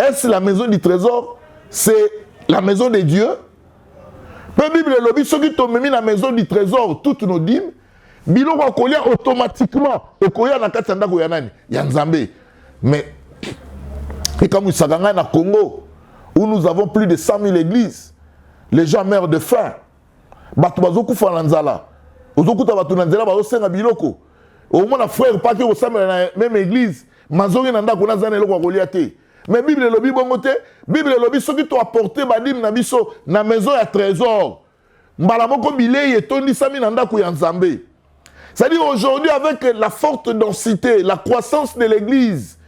Est-ce la maison du trésor? C'est la maison de Dieu? La Bible est lobby, ceux qui tombent mis la maison du trésor, toutes nos dîmes, bilo va coller automatiquement au coller dans Katanda Goyanani, Yanzambe. Mais, et comme nous savons dans Congo, où nous avons plus de 100 000 églises, les gens meurent de faim. Batubazo kufa lanzala. Ozokuta batu nanzela bazo senga biloko. Au moins, frère, pas que vous savez dans la même église, Mazori nanda kuna zane loko Goliath. Mais Bible lobby bongote, Bible lobby ceux qui t'ont apporté badim na biso na maison à trésor. Mbalamoko bilei et toni sami nanda kuyanzambe. C'est-à-dire aujourd'hui avec la forte densité, la croissance de l'église,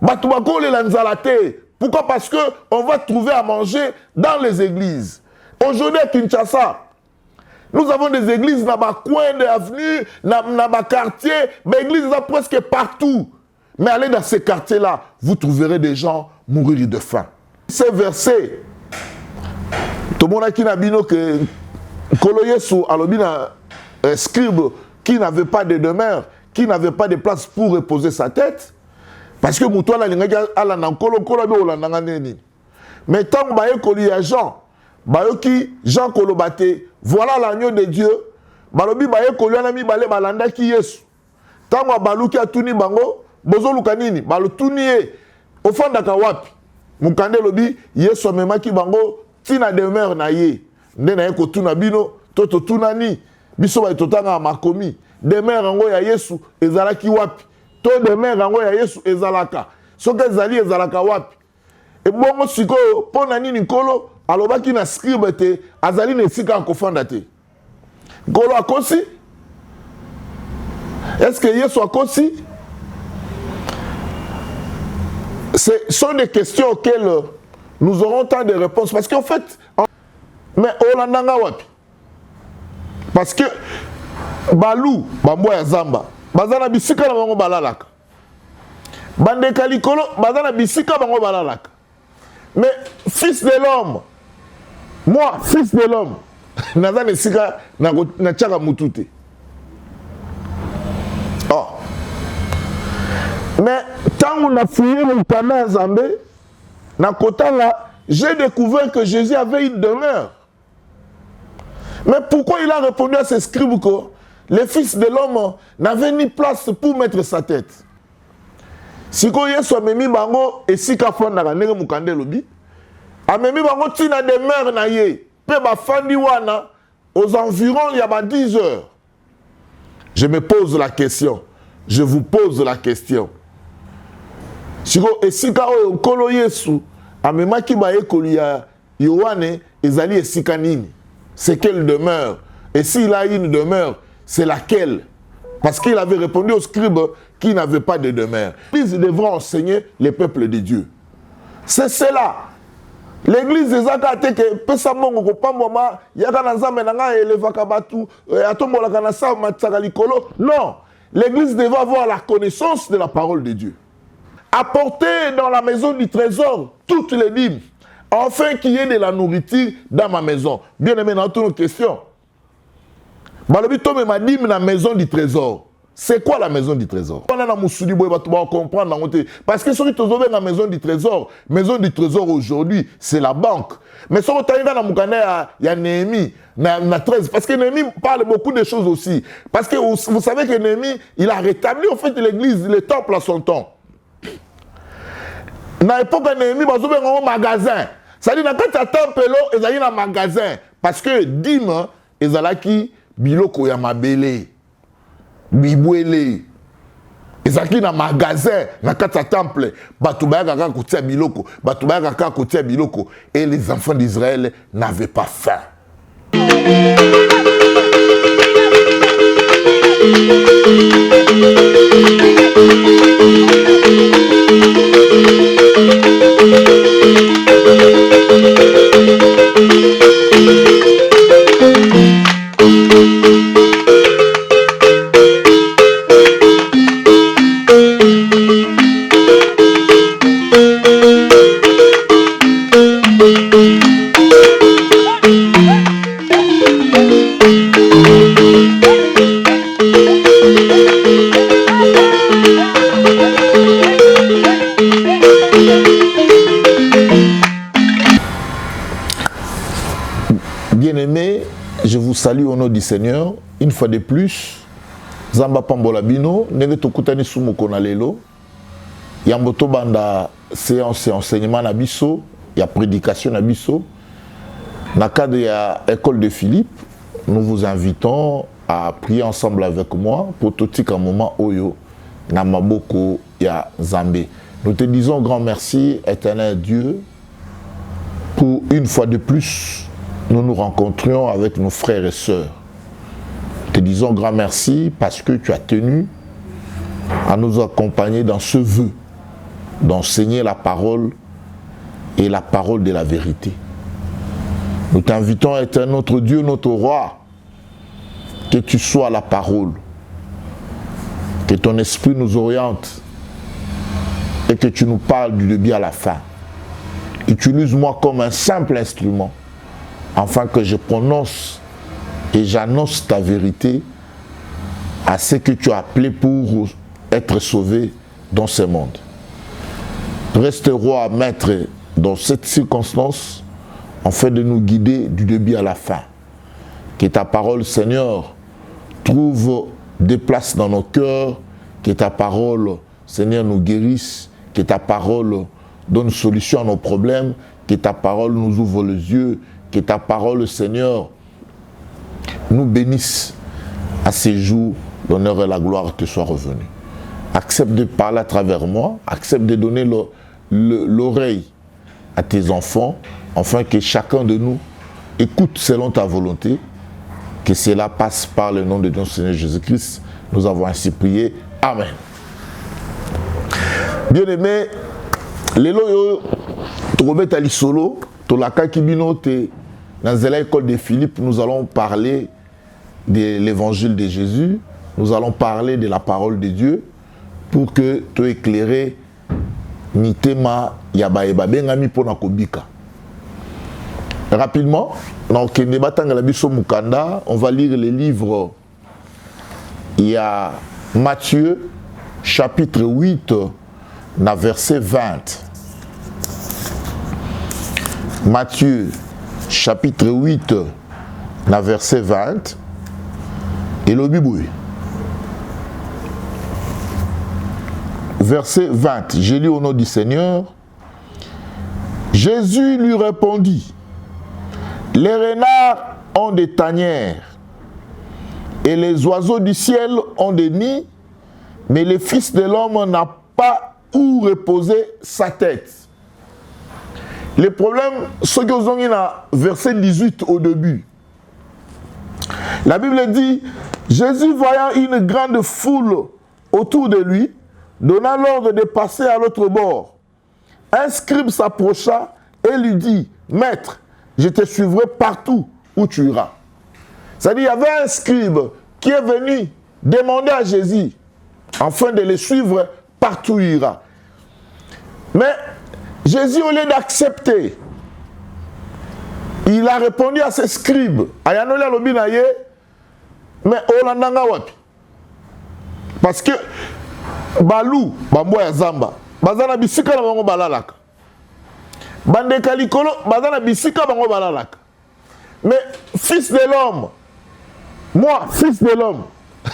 batubako le lanzalate. Pourquoi? Parce que on va trouver à manger dans les églises. Aujourd'hui à Kinshasa, nous avons des églises dans les coins de l'avenue, dans les quartiers, mais églises presque partout. Mais allez dans ces quartiers-là, vous trouverez des gens mourir de faim. Ces versets, tout le monde qui n'a bino que Koloyesu alobina scribe qui n'avait pas de demeure, qui n'avait pas de place pour reposer sa tête, parce que Moutouala l'ingénieur ala nankolo kolo be olanda neni. Mais tant baye koli ya Jean, bayoki Jean kolobate, voilà l'agneau de Dieu. Balobi baye koli anami balé balanda ki Yesu. Tant baluki atuni bango bozo lukanini balo tunie ofanda ka wapi mukande lobi Yesu memaki bango tina demeure na ye nde na ye ko tuna bino toto tunani biso ba totanga makomi demeure ngo ya Yesu ezalaki wapi to demeure ngo ya Yesu ezalaka soki ezali ezalaka wapi e bongo sikoyo pona nini nkolo alobaki na scribe te azali na esika akofanda te nkolo akosi est-ce que Yesu akosi? Ce sont des questions auxquelles nous aurons tant de réponses. Parce qu'en fait, mais Olandanga wapi? Parce que Balou, Bamboya Zamba, Bazana Bisika Bango Balalaka. Bandeka Likolo, Bazana Bisika Bango Balalaka. Mais fils de l'homme, moi, fils de l'homme, Nazane Sika Nachaka Mutute. Oh. Mais quand on a fouillé le canal Zambé, j'ai découvert que Jésus avait une demeure. Mais pourquoi il a répondu à ces scribes que les fils de l'homme n'avaient ni place pour mettre sa tête? Si vous avez Memi Bango et si Kafanda Nere Mukande Lobi, a Memi Bango tina demeure na ye, pe ba fandi wana aux environs il y a 10 heures. Je me pose la question. Je vous pose la question. Siko esika oyo nkolo Yesu amemaki baye kolia Yohane ezali esika nini? C'est quelle demeure? Et s'il a une demeure, c'est laquelle? Parce qu'il avait répondu aux scribes qui n'avaient pas de demeure. Ils devront enseigner les peuples de Dieu. C'est cela. L'église des Akate que pesa mongo ko pamboma yaka na nzambe na nga elevaka batu atombola kana sa matsaka likolo. Non, l'église devait avoir la connaissance de la parole de Dieu. Apporter dans la maison du trésor toutes les dîmes, afin qu'il y ait de la nourriture dans ma maison. Bien aimé, dans toutes nos questions. Balobito me ma dîme dans la maison du trésor. C'est quoi la maison du trésor? On a comprendre. Parce que celui qui est dans la maison du trésor aujourd'hui, c'est la banque. Mais si on est dans la Moukane, il y a Néhémie, na 13. Parce que Néhémie parle beaucoup de choses aussi. Parce que vous savez que Néhémie, il a rétabli en fait l'église, le temple à son temps. Na l'époque de Néhémie, il y a un magasin. C'est-à-dire que dans le temple, il y a un magasin. Parce que dîme, il y a biloko ya mabele. Bibwele ezaki na magasin na kata temple batubaya kaka kotia biloko batubaya kaka kotia biloko et les enfants d'Israël n'avaient pas faim. Bien-aimés, je vous salue au nom du Seigneur. Une fois de plus, Zamba Pambola Bino, Nege Tokutani Sumoko na lelo. Yamboto banda séance et enseignement na biso, il y a prédication na biso. Dans le cadre de l'école de Philippe, nous vous invitons à prier ensemble avec moi pour tout un moment Oyo na maboko ya Zambé. Nous te disons grand merci, éternel Dieu, pour une fois de plus, nous nous rencontrions avec nos frères et sœurs. Nous te disons grand merci parce que tu as tenu à nous accompagner dans ce vœu d'enseigner la parole et la parole de la vérité. Nous t'invitons à être notre Dieu, notre roi, que tu sois la parole, que ton esprit nous oriente et que tu nous parles du début à la fin. Utilise-moi comme un simple instrument afin que je prononce et j'annonce ta vérité à ceux que tu as appelés pour être sauvés dans ce monde. Reste roi, maître, dans cette circonstance, afin de nous guider du début à la fin. Que ta parole, Seigneur, trouve des places dans nos cœurs, que ta parole, Seigneur, nous guérisse, que ta parole donne solution à nos problèmes, que ta parole nous ouvre les yeux, que ta parole, Seigneur, nous bénisse. À ces jours, l'honneur et la gloire te soient revenus. Accepte de parler à travers moi, accepte de donner l'oreille à tes enfants, afin que chacun de nous écoute selon ta volonté, que cela passe par le nom de notre Seigneur Jésus-Christ. Nous avons ainsi prié. Amen. Bien-aimés, lelo Trobet Ali Solo, Tolaka Kibinote, dans l'école de Philippe, nous allons parler de l'évangile de Jésus, nous allons parler de la parole de Dieu, pour que tu éclaires Nitema Yabaeba Bengami Pona Kobika. Rapidement, on va lire les livres. Il y a Matthieu, chapitre 8, verset 20. Matthieu, chapitre 8, verset 20. Et le Bible. Verset 20. J'ai lu au nom du Seigneur. Jésus lui répondit: les renards ont des tanières et les oiseaux du ciel ont des nids, mais le Fils de l'homme n'a pas où reposer sa tête. Le problème, ce que vous avez dans verset 18 au début. La Bible dit, Jésus voyant une grande foule autour de lui, donna l'ordre de passer à l'autre bord. Un scribe s'approcha et lui dit, Maître, je te suivrai partout où tu iras. C'est-à-dire, il y avait un scribe qui est venu demander à Jésus, afin de le suivre partout où il ira. Mais Jésus, au lieu d'accepter, il a répondu à ce scribe. Mais parce que Balou, Bambo ya Zamba, Bazana bisika na bango balalaka. Bandeka likolo, Bazana bisika bango balalaka. Mais fils de l'homme, moi, fils de l'homme,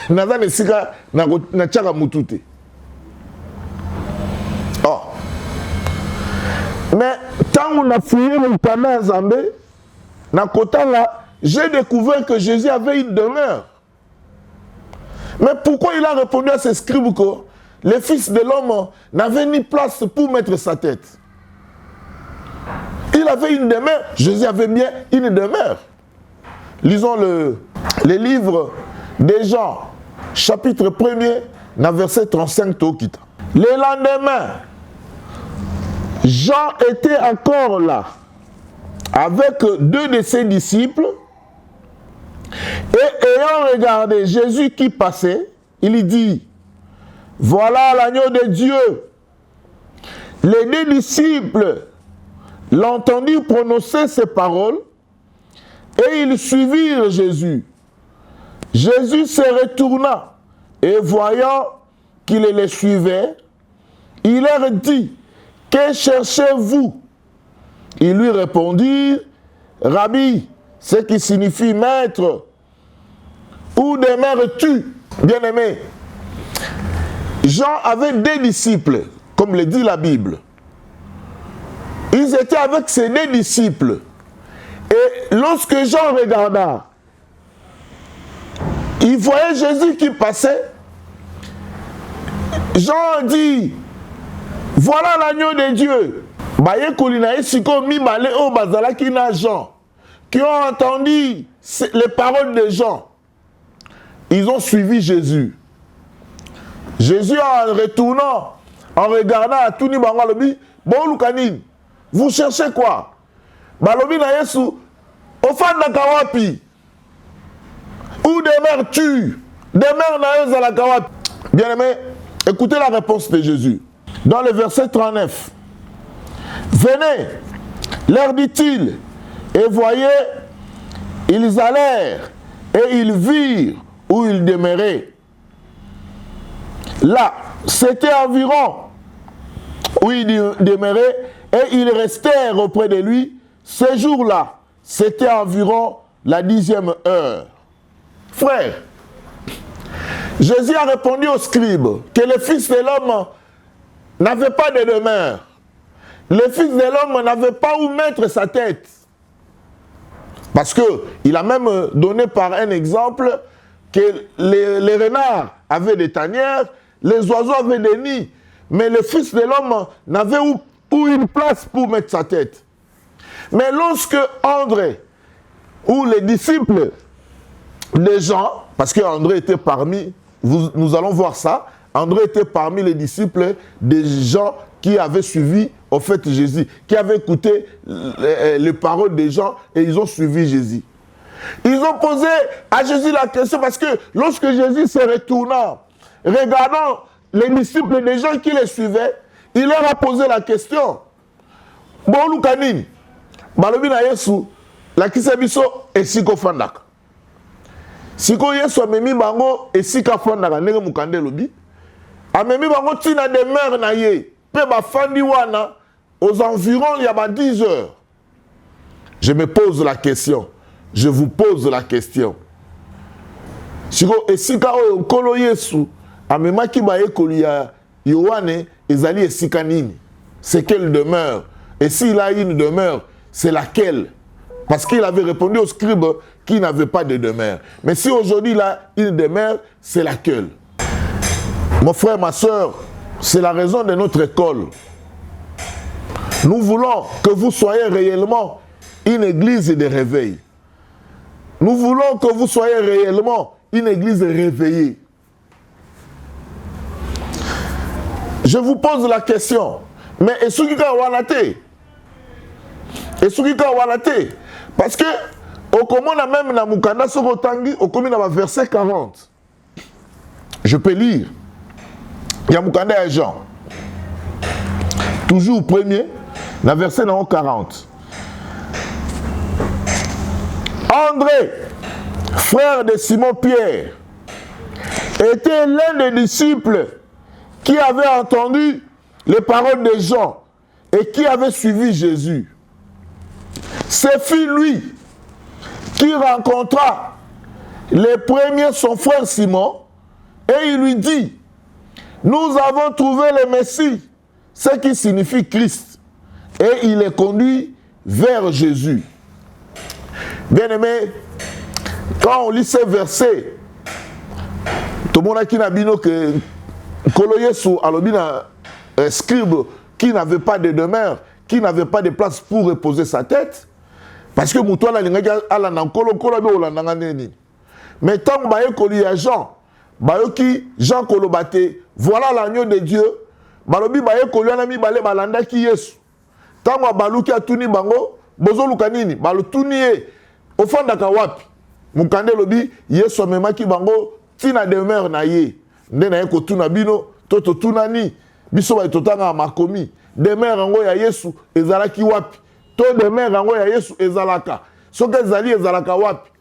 Nazana sika na tchaka mutute. Oh. Mais tant on a fouillé le Pana Zambé, na kota là, j'ai découvert que Jésus avait une demeure. Mais pourquoi il a répondu à ce scribe que le Fils de l'homme n'avait ni place pour mettre sa tête? Il avait une demeure. Jésus avait bien une demeure. Lisons le livre des Jean, chapitre 1er, verset 35. Le lendemain, Jean était encore là, avec deux de ses disciples, et ayant regardé Jésus qui passait, il dit, voilà l'agneau de Dieu. Les deux disciples l'entendirent prononcer ces paroles et ils suivirent Jésus. Jésus se retourna et voyant qu'ils les suivaient, il leur dit, que cherchez-vous? Ils lui répondirent, Rabbi, ce qui signifie maître. Où demeures-tu, bien-aimé? Jean avait des disciples, comme le dit la Bible. Ils étaient avec ces deux disciples. Et lorsque Jean regarda, il voyait Jésus qui passait. Jean dit, voilà l'agneau de Dieu. Jean, qui ont entendu les paroles de Jean. Ils ont suivi Jésus. Jésus, en retournant, en regardant à tout le monde, bon, vous cherchez quoi? Balobi na Yesu, au fan de Kawapi. Où demeures-tu? Demeure na Yesu à la Kawapi. Bien aimé, écoutez la réponse de Jésus. Dans le verset 39. Venez, leur dit-il, et voyez, ils allèrent et ils virent où ils demeuraient. Là, c'était environ où ils demeuraient et ils restèrent auprès de lui. Ce jour-là, c'était environ la 10e heure. Frère, Jésus a répondu aux scribes que le Fils de l'homme n'avait pas de demeure. Le Fils de l'homme n'avait pas où mettre sa tête. Parce qu'il a même donné par un exemple que les renards avaient des tanières, les oiseaux avaient des nids, mais le Fils de l'homme n'avait où une place pour mettre sa tête. Mais lorsque André, ou les disciples de Jean, parce qu'André était parmi, nous allons voir ça, André était parmi les disciples des gens qui avaient suivi au fait Jésus, qui avaient écouté les paroles des gens et ils ont suivi Jésus. Ils ont posé à Jésus la question parce que lorsque Jésus se retourna, regardant les disciples des gens qui les suivaient, il leur a posé la question. Bon, Lukanini, Balobi na Yesu, la kisebiso esiko fandaka. Siko Yesu amemi bango esika fandaka ndenge mukande lobi. Amemi bango tina demeure na ye. Pe ba fandi wana aux environs il y a 10 heures. Je me pose la question. Je vous pose la question. Siko esika oyo nkolo Yesu amemaki ba ekoli ya Yohane ezali esika nini? C'est quelle demeure? Et s'il a une demeure, c'est laquelle? Parce qu'il avait répondu aux scribes qui n'avaient pas de demeure. Mais si aujourd'hui il a une demeure, c'est laquelle? Mon frère, ma soeur, c'est la raison de notre école. Nous voulons que vous soyez réellement une église de réveil. Nous voulons que vous soyez réellement une église réveillée. Je vous pose la question. Mais est-ce qu'il y a wanate? Est-ce qu'il y a wanate? Parce que au comment même na mukanda sokotangi au comme na verset 40. Je peux lire. Il y a mukanda et Jean. Toujours premier, dans verset 40. André, frère de Simon-Pierre, était l'un des disciples qui avait entendu les paroles de Jean et qui avait suivi Jésus. C'est lui qui rencontra les premiers son frère Simon et il lui dit, nous avons trouvé le Messie, ce qui signifie Christ. Et il est conduit vers Jésus. Bien-aimé, quand on lit ces versets, tout le monde a qui n'a bino que Kolo Yesu alobina scribe qui n'avait pas de demeure, qui n'avait pas de place pour reposer sa tête, parce que Moutoua la ala na Kolo Kolo be olandanga neni. Mais tant baye koli ya Jean, bayoki Jean kolobate, voilà l'agneau de Dieu. Balobi baye koli na mi balé balanda ki Yesu. Tant baluki atuni bango, bozo lukanini, balu tunié au fond da kawapi. Mukande lobi Yesu amemaki bango tina demeure na ye. Nde na ye kotuna bino toto tunani biso ba totanga makomi demeure ngo ya Yesu ezalaki wapi to demeure ngo ya Yesu ezalaka soki ezali ezalaka wapi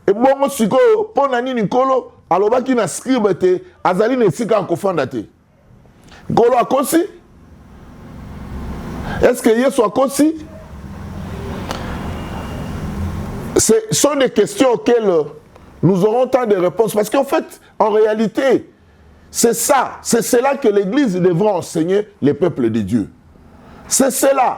e bongo sikoyo pona nini nkolo alobaki na scribe te azali na esika akofanda te nkolo akosi est-ce que Yesu akosi ce sont des questions auxquelles nous aurons tant de réponses. Parce qu'en fait, en réalité, c'est ça, c'est cela que l'Église devra enseigner les peuples de Dieu. C'est cela.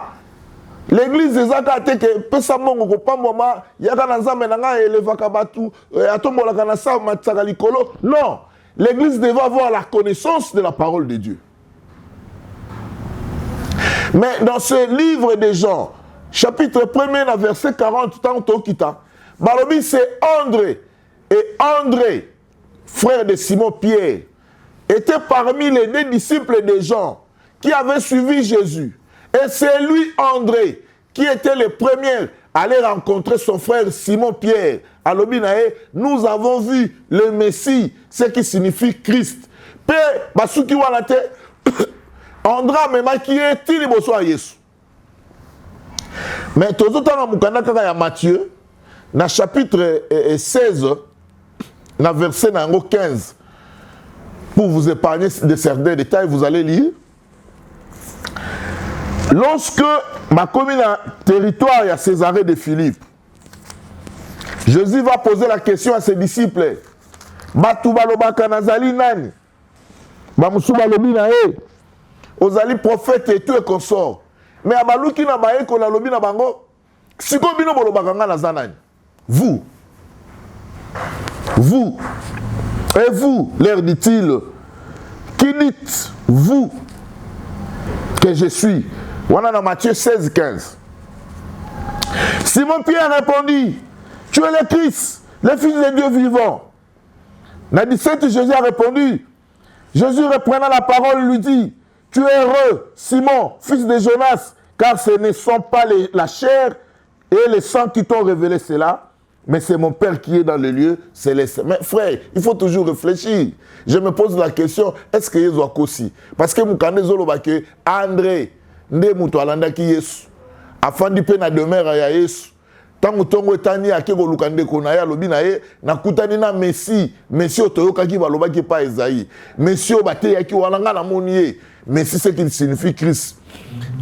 L'Église des Akate que pesa mongo pas moment yaka na nzambe na nga elevaka batu atombolaka na sa matsaka likolo. Non, l'Église devra avoir la connaissance de la parole de Dieu. Mais dans ce livre des Jean, chapitre 1er, verset 40, tant kita, Balobi c'est André. Et André, frère de Simon-Pierre, était parmi les 2 disciples de Jean qui avaient suivi Jésus. Et c'est lui, André, qui était le premier à aller rencontrer son frère Simon-Pierre. À l'Obinae, nous avons vu le Messie, ce qui signifie Christ. Père, Basuki Walate, André mema qui est tili boso a Yesu. Mais tout autant mukanda kaka ya Matthieu, na chapitre 16, na verset 15, pour vous épargner de certains détails, vous allez lire. Lorsque ma commune a territoire à Césarée de Philippe, Jésus va poser la question à ses disciples. Batu balobaka nazali nani? Bamusu balobi na e. Ozali prophète et tout et consort. Mais abaluki na bae ko na lobi na bango. Siko bino bolobaka nga nazanani. Vous. Vous. Et vous, leur dit-il, qui dites-vous que je suis? On a dans Matthieu 16, 15. Simon-Pierre répondit, tu es le Christ, le Fils de Dieu vivant. Dans 17, Jésus a répondu. Jésus reprenant la parole lui dit, tu es heureux, Simon, fils de Jonas, car ce ne sont pas la chair et le sang qui t'ont révélé cela, mais c'est mon Père qui est dans le lieu céleste. Mais frère, il faut toujours réfléchir. Je me pose la question, est-ce que Yesu a aussi? Parce que Moukane Zolobake, André, Nde Moutoualanda ki Yesu, afin de na demeure à Yesu. Tango tongo etani akeko lukande kona ya lobi na ye na kutani na Messi otoyoka ki baloba ki pa Esaïe Messi obate ya ki walanga na monier Messi c'est qu'il signifie Christ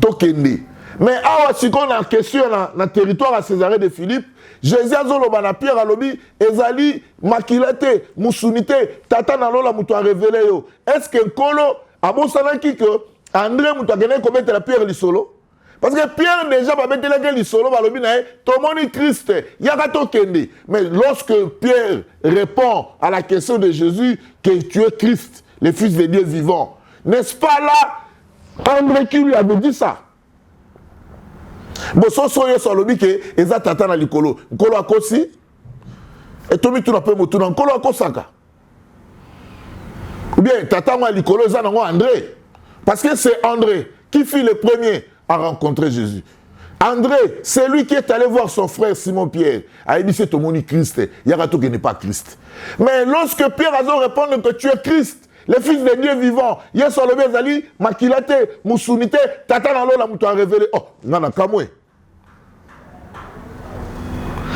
tokende. Mais awa siko na question na territoire à Césarée de Philippe, Jésus azoloba na Pierre alobi ezali makilate musunite tata na lola mutu a révélé yo. Est-ce que nkolo abosana ki que André mutu akene ko mettre la Pierre lisolo? Parce que Pierre déjà va mettre les solo balobi na tomoni Christ yakato kende. Mais lorsque Pierre répond à la question de Jésus que tu es Christ, le Fils de Dieu vivant, n'est-ce pas là André qui lui avait dit ça? Boso soye solobi que eza tata na likolo. Nkolo akosi et tomi tu na pe motu na nkolo akosaka. Ou bien tata moi likolo eza nango André. Parce que c'est André qui fut le premier à rencontrer Jésus. André, c'est lui qui est allé voir son frère Simon-Pierre. Il dit, c'est ton moni Christ. Yagato qui n'est pas Christ. Mais lorsque Pierre a répondu que tu es Christ, le Fils de Dieu vivant, Yesu alobi ezali makilate, musunite, tata na lola mutu a révélé. Oh, nana kamwe.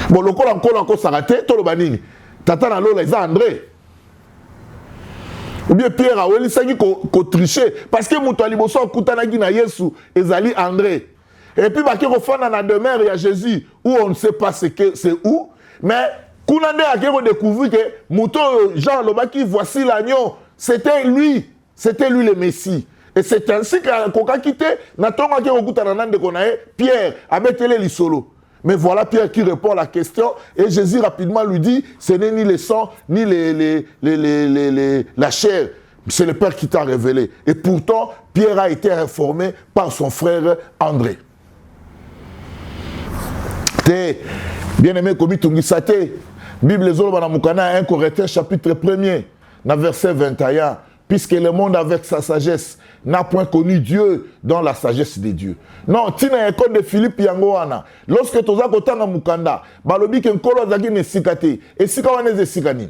Bon, le kolo encore sarate, to lo banini. Tata na lola eza André. Ou bien Pierre a ouelisaki ko tricher parce que mutu aliboso kutanaki na Yesu ezali André. Et puis baki ko fana na demeure ya Jésus où on ne sait pas c'est où, mais kunande a ko découvrir que mutu Jean lobaki voici l'agneau, c'était lui le Messie. Et c'est ainsi que quitté na tonga ki ko kutana nande konae Pierre abetele lisolo. Mais voilà Pierre qui répond à la question et Jésus rapidement lui dit, ce n'est ni le sang, ni la chair, c'est le Père qui t'a révélé. Et pourtant, Pierre a été informé par son frère André. Bien-aimé, comme tu dis, Bible Zolobana Moukana, 1 Corinthiens chapitre 1er, verset 21. Puisque le monde avec sa sagesse n'a point connu Dieu dans la sagesse de Dieu. Non, tina école de Philippe Yangoana. Lorsque tu as kotanga mukanda, balobi ke nkolo azaki ne sikate, et sika wana ze sikani.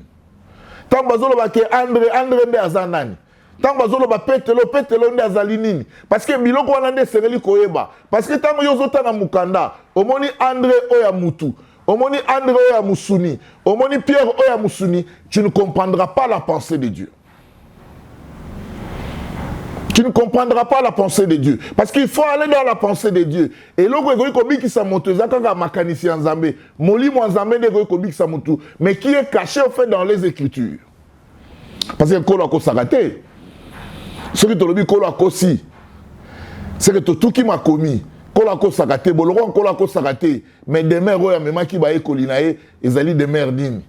Tant bazolo ba ke André nde azanani. Tant bazolo ba petelo nde azali nini. Parce que biloko wana nde sereli koyeba. Parce que tant yo zotana mukanda, omoni André oya mutu. Omoni André oya musuni. Omoni Pierre oya musuni, tu ne comprendras pas la pensée de Dieu. tu ne comprendras pas la pensée de Dieu. Parce qu'il faut aller dans la pensée de Dieu. Et là, mais qui est caché au fait dans les Écritures. Parce que Kolo a raté. Ce que tu as dit, Kolo a aussi. C'est que tout qui m'a commis. Kolo a raté. Boloro Kolo a raté. Mais des mères, même qui va être colinaé, ils allaient des mères dignes.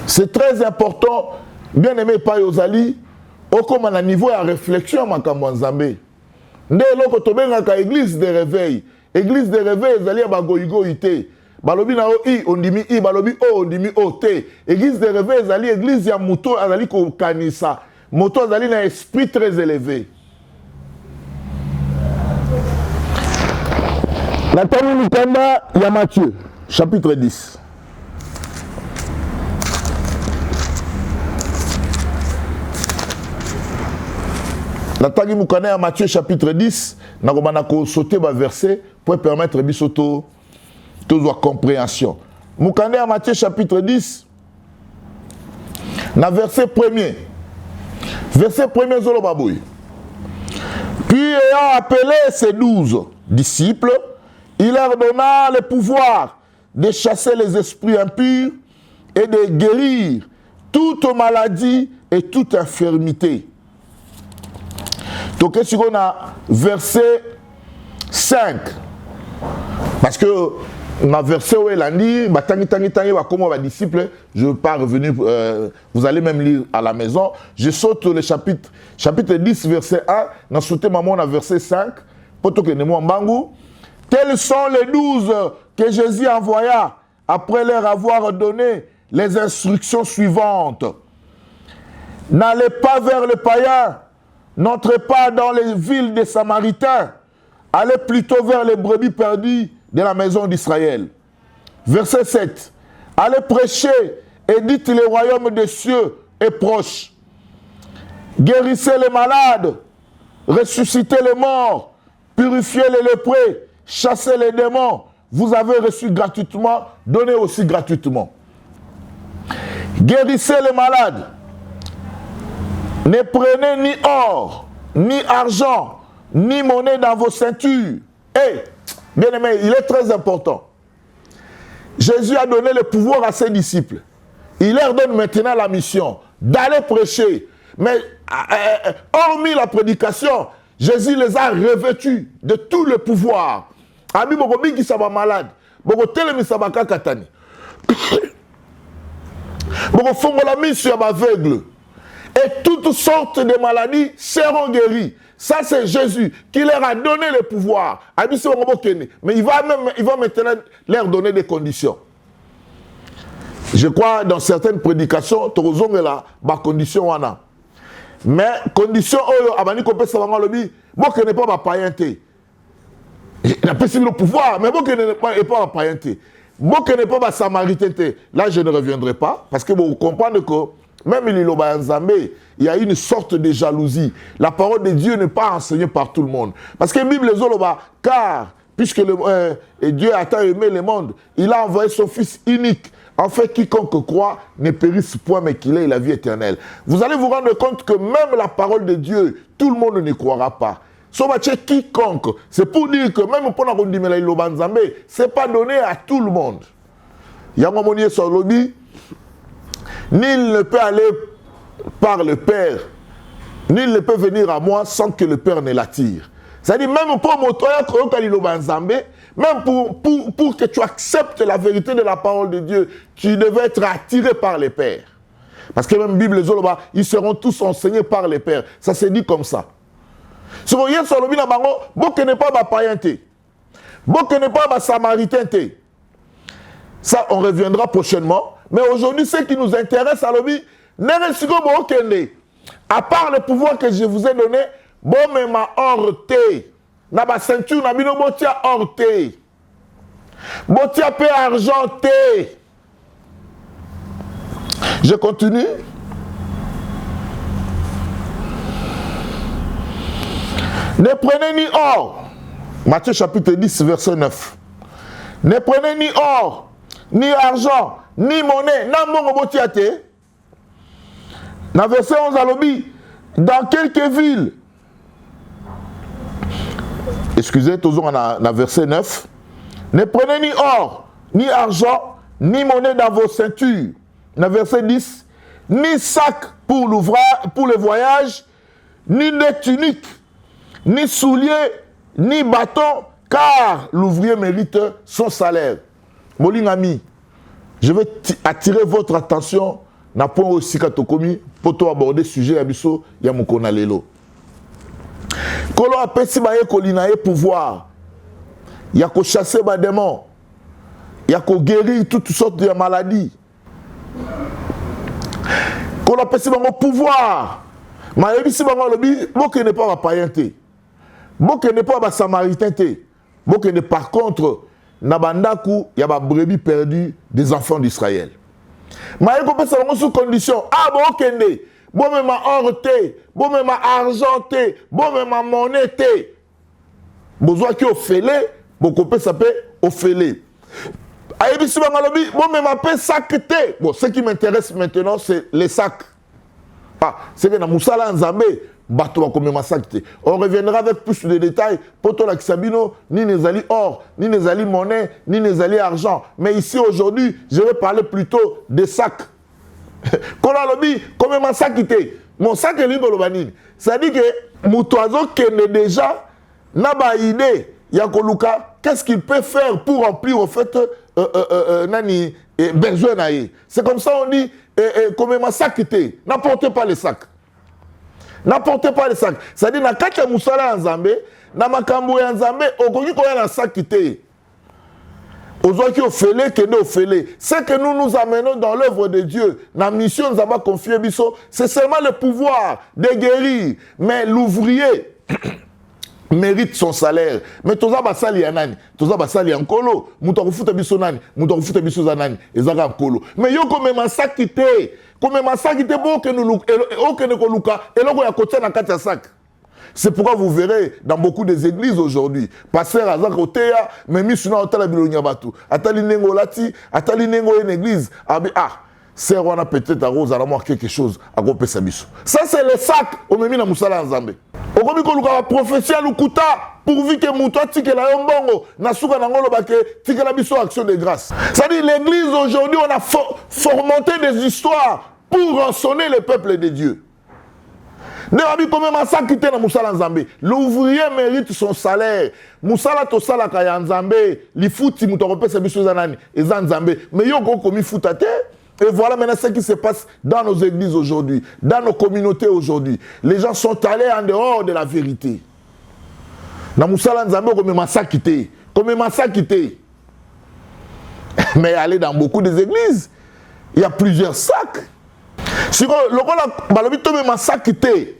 C'est très important. Bien aimé par Yozali, comme à niveau de réflexion, Makamwanzambe. Dès lors que tu as l'église de réveil, église de réveil, ils allaient à Bagoïgo ité. Balobi na o i, on dit i, balobi o, on dit o te. Église de réveil, ils allaient église ya moto, ils allaient ko kanisa. Moto, ils allaient un esprit très élevé. La Tamu Mikanda, il y a Matthieu, chapitre 10. La Tagi Moukane à Matthieu chapitre 10, nous avons sauté le verset pour permettre bisoto toute compréhension. Moukane à Matthieu chapitre 10, na verset premier. Verset premier Zolo Baboui. Puis ayant appelé ses 12 disciples, il leur donna le pouvoir de chasser les esprits impurs et de guérir toute maladie et toute infirmité. Donc, si on a verset 5, parce que dans verset où il a dit, comment va disciple, je ne veux pas revenir, vous allez même lire à la maison. Je saute le chapitre 10, verset 1, dans sauté maman à verset 5, pour que nous m'embangou. Tels sont les 12 que Jésus envoya après leur avoir donné les instructions suivantes. N'allez pas vers le païen. N'entrez pas dans les villes des Samaritains, allez plutôt vers les brebis perdues de la maison d'Israël. Verset 7. Allez prêcher et dites le royaume des cieux est proche. Guérissez les malades, ressuscitez les morts, purifiez les lépreux, chassez les démons. Vous avez reçu gratuitement, donnez aussi gratuitement. Guérissez les malades. Ne prenez ni or, ni argent, ni monnaie dans vos ceintures. Bien aimé, il est très important. Jésus a donné le pouvoir à ses disciples. Il leur donne maintenant la mission d'aller prêcher. Mais hormis la prédication, Jésus les a revêtus de tout le pouvoir. Ami Bogobi qui s'est malade, Bogo Telemi Sabaka Katani. Bogo Fongola mission aveugle. Et toutes sortes de maladies seront guéries. Ça, c'est Jésus qui leur a donné le pouvoir. Mais il va maintenant leur donner des conditions. Je crois dans certaines prédications, tu as là, ma condition. Mais condition, abani kopé savanga lobi, moi qui n'ai pas ma païenté. Il a possible le pouvoir, mais moi qui n'ai pas ma païenté. Moi qui n'ai pas ma samaritainté. Là, je ne reviendrai pas, parce que vous comprenez que même il y a une sorte de jalousie. La parole de Dieu n'est pas enseignée par tout le monde. Parce que la Bible dit, car, puisque Dieu a tant aimé le monde, il a envoyé son Fils unique. En fait, quiconque croit ne périsse point, mais qu'il ait la vie éternelle. Vous allez vous rendre compte que même la parole de Dieu, tout le monde n'y croira pas. Sauf quiconque. C'est pour dire que même pour la ce n'est pas donné à tout le monde. Il y a un moment sur le lobby. Nul ne peut aller par le Père, nul ne peut venir à moi sans que le Père ne l'attire. C'est-à-dire, même pour même pour que tu acceptes la vérité de la parole de Dieu, tu devais être attiré par le Père. Parce que même la Bible, ils seront tous enseignés par le Père. Ça se dit comme ça. Si vous voyez sur le Bina Bango, vous ne connaissez pas ma païenté. Vous ne connaissez pas ma samaritainté. Ça, on reviendra prochainement. Mais aujourd'hui, ce qui nous intéresse à l'objet, à part le pouvoir que je vous ai donné, bon, mais ma orté, na ba ceinture, na bino botia orté, botia pe argenté. Je continue. Ne prenez ni or, Matthieu chapitre 10, verset 9. Ne prenez ni or, ni argent, ni monnaie, Dans verset 11 à l'obi, dans quelques villes, excusez, toujours dans verset 9, ne prenez ni or, ni argent, ni monnaie dans vos ceintures. Dans verset 10, ni sac pour le voyage, ni des tuniques, ni souliers, ni bâton, car l'ouvrier mérite son salaire. Molingami, je vais attirer votre attention na point aussi katokomi pour aborder le sujet abisso ya mukona lelo. Kolo apesi ba ye kolina ye pouvoir. Ya ko chasser ba démon. Ya ko guérir toutes sortes de maladies. Kolo apesi ba pouvoir. Ma yebisi ba lobi boke ne pas païen te. Boke ne pas ba samaritain te. Boke ne par contre na bandaku ya ba brebis perdues des enfants d'Israël. Mais il y a sous condition. Ah, bon, ok, bon, mais ma or, bon, mais ma argent, bon, mais ma monnaie, besoin qui est fêlé, bon, qu'on s'appeler au fêlé. Ah, et puis, si bon, mais ma paix sac, bon, ce qui m'intéresse maintenant, c'est les sacs. Ah, c'est que dans Moussala en Zambé, bateau comme ma sac. On reviendra avec plus de détails pour toi, la Kisabino, ni les alliés or, ni les alliés monnaie, ni les alliés argent. Mais ici, aujourd'hui, je vais parler plutôt des sacs. Quand on dit, comme ma sac était, mon sac est libre, c'est-à-dire que mon oiseau qui est déjà, n'a pas idée, Yakoluka, qu'est-ce qu'il peut faire pour remplir, en fait, nani, besoin naïe. C'est comme ça, on dit, comme ma sac était, n'apportez pas les sacs. N'apportez pas les sacs. C'est-à-dire, dans le cas de Moussala en Zambé, dans ma Kambo en Zambé, on connaît qu'il y a un sac qui était. Aujourd'hui, au fêlé, que nous fêlé. Ce que nous amenons dans l'œuvre de Dieu, la mission nous avons confiée, c'est seulement le pouvoir de guérir. Mais l'ouvrier mérite son salaire. Mais tout ça, c'est lianani. Tout ça, c'est lian kolo. Mouton fout biso nani. Mouton fout biso zanani. Et ça, kolo. Mais yo comme un sac qui était. Comme un sac qui était bon que nous luka. Et là, il y a côté dans 4 sacs. C'est pourquoi vous verrez dans beaucoup des églises aujourd'hui, pasteur Azak Oteya, mais mis sur la Bilonia Batu. Atali Nengo Lati, Atali Nengo une église. Ah, c'est on a peut-être à Rose, à la mort quelque chose à Gopé Sabiso. Ça, c'est le sac au Memi na Moussala en Zambé. Au Gomi Koluka, prophétie à Lukuta, pourvu que Moutoua tike la yombongo, Nasuka Nangolo Bake, tike la biso action de grâce. C'est-à-dire, l'église aujourd'hui, on a fomenté des histoires pour rançonner le peuple de Dieu. L'ouvrier mérite son salaire. Moussala to sala kaya nzambe, li fouti moutoropé se biso zanani, ezan nzambe. Mais yo go komi foutate. Et voilà maintenant ce qui se passe dans nos églises aujourd'hui, dans nos communautés aujourd'hui. Les gens sont allés en dehors de la vérité. Na moussala nzambe comme massakité, comme massakité. Mais aller dans beaucoup des églises, il y a plusieurs sacs. Si le balobito me massakité.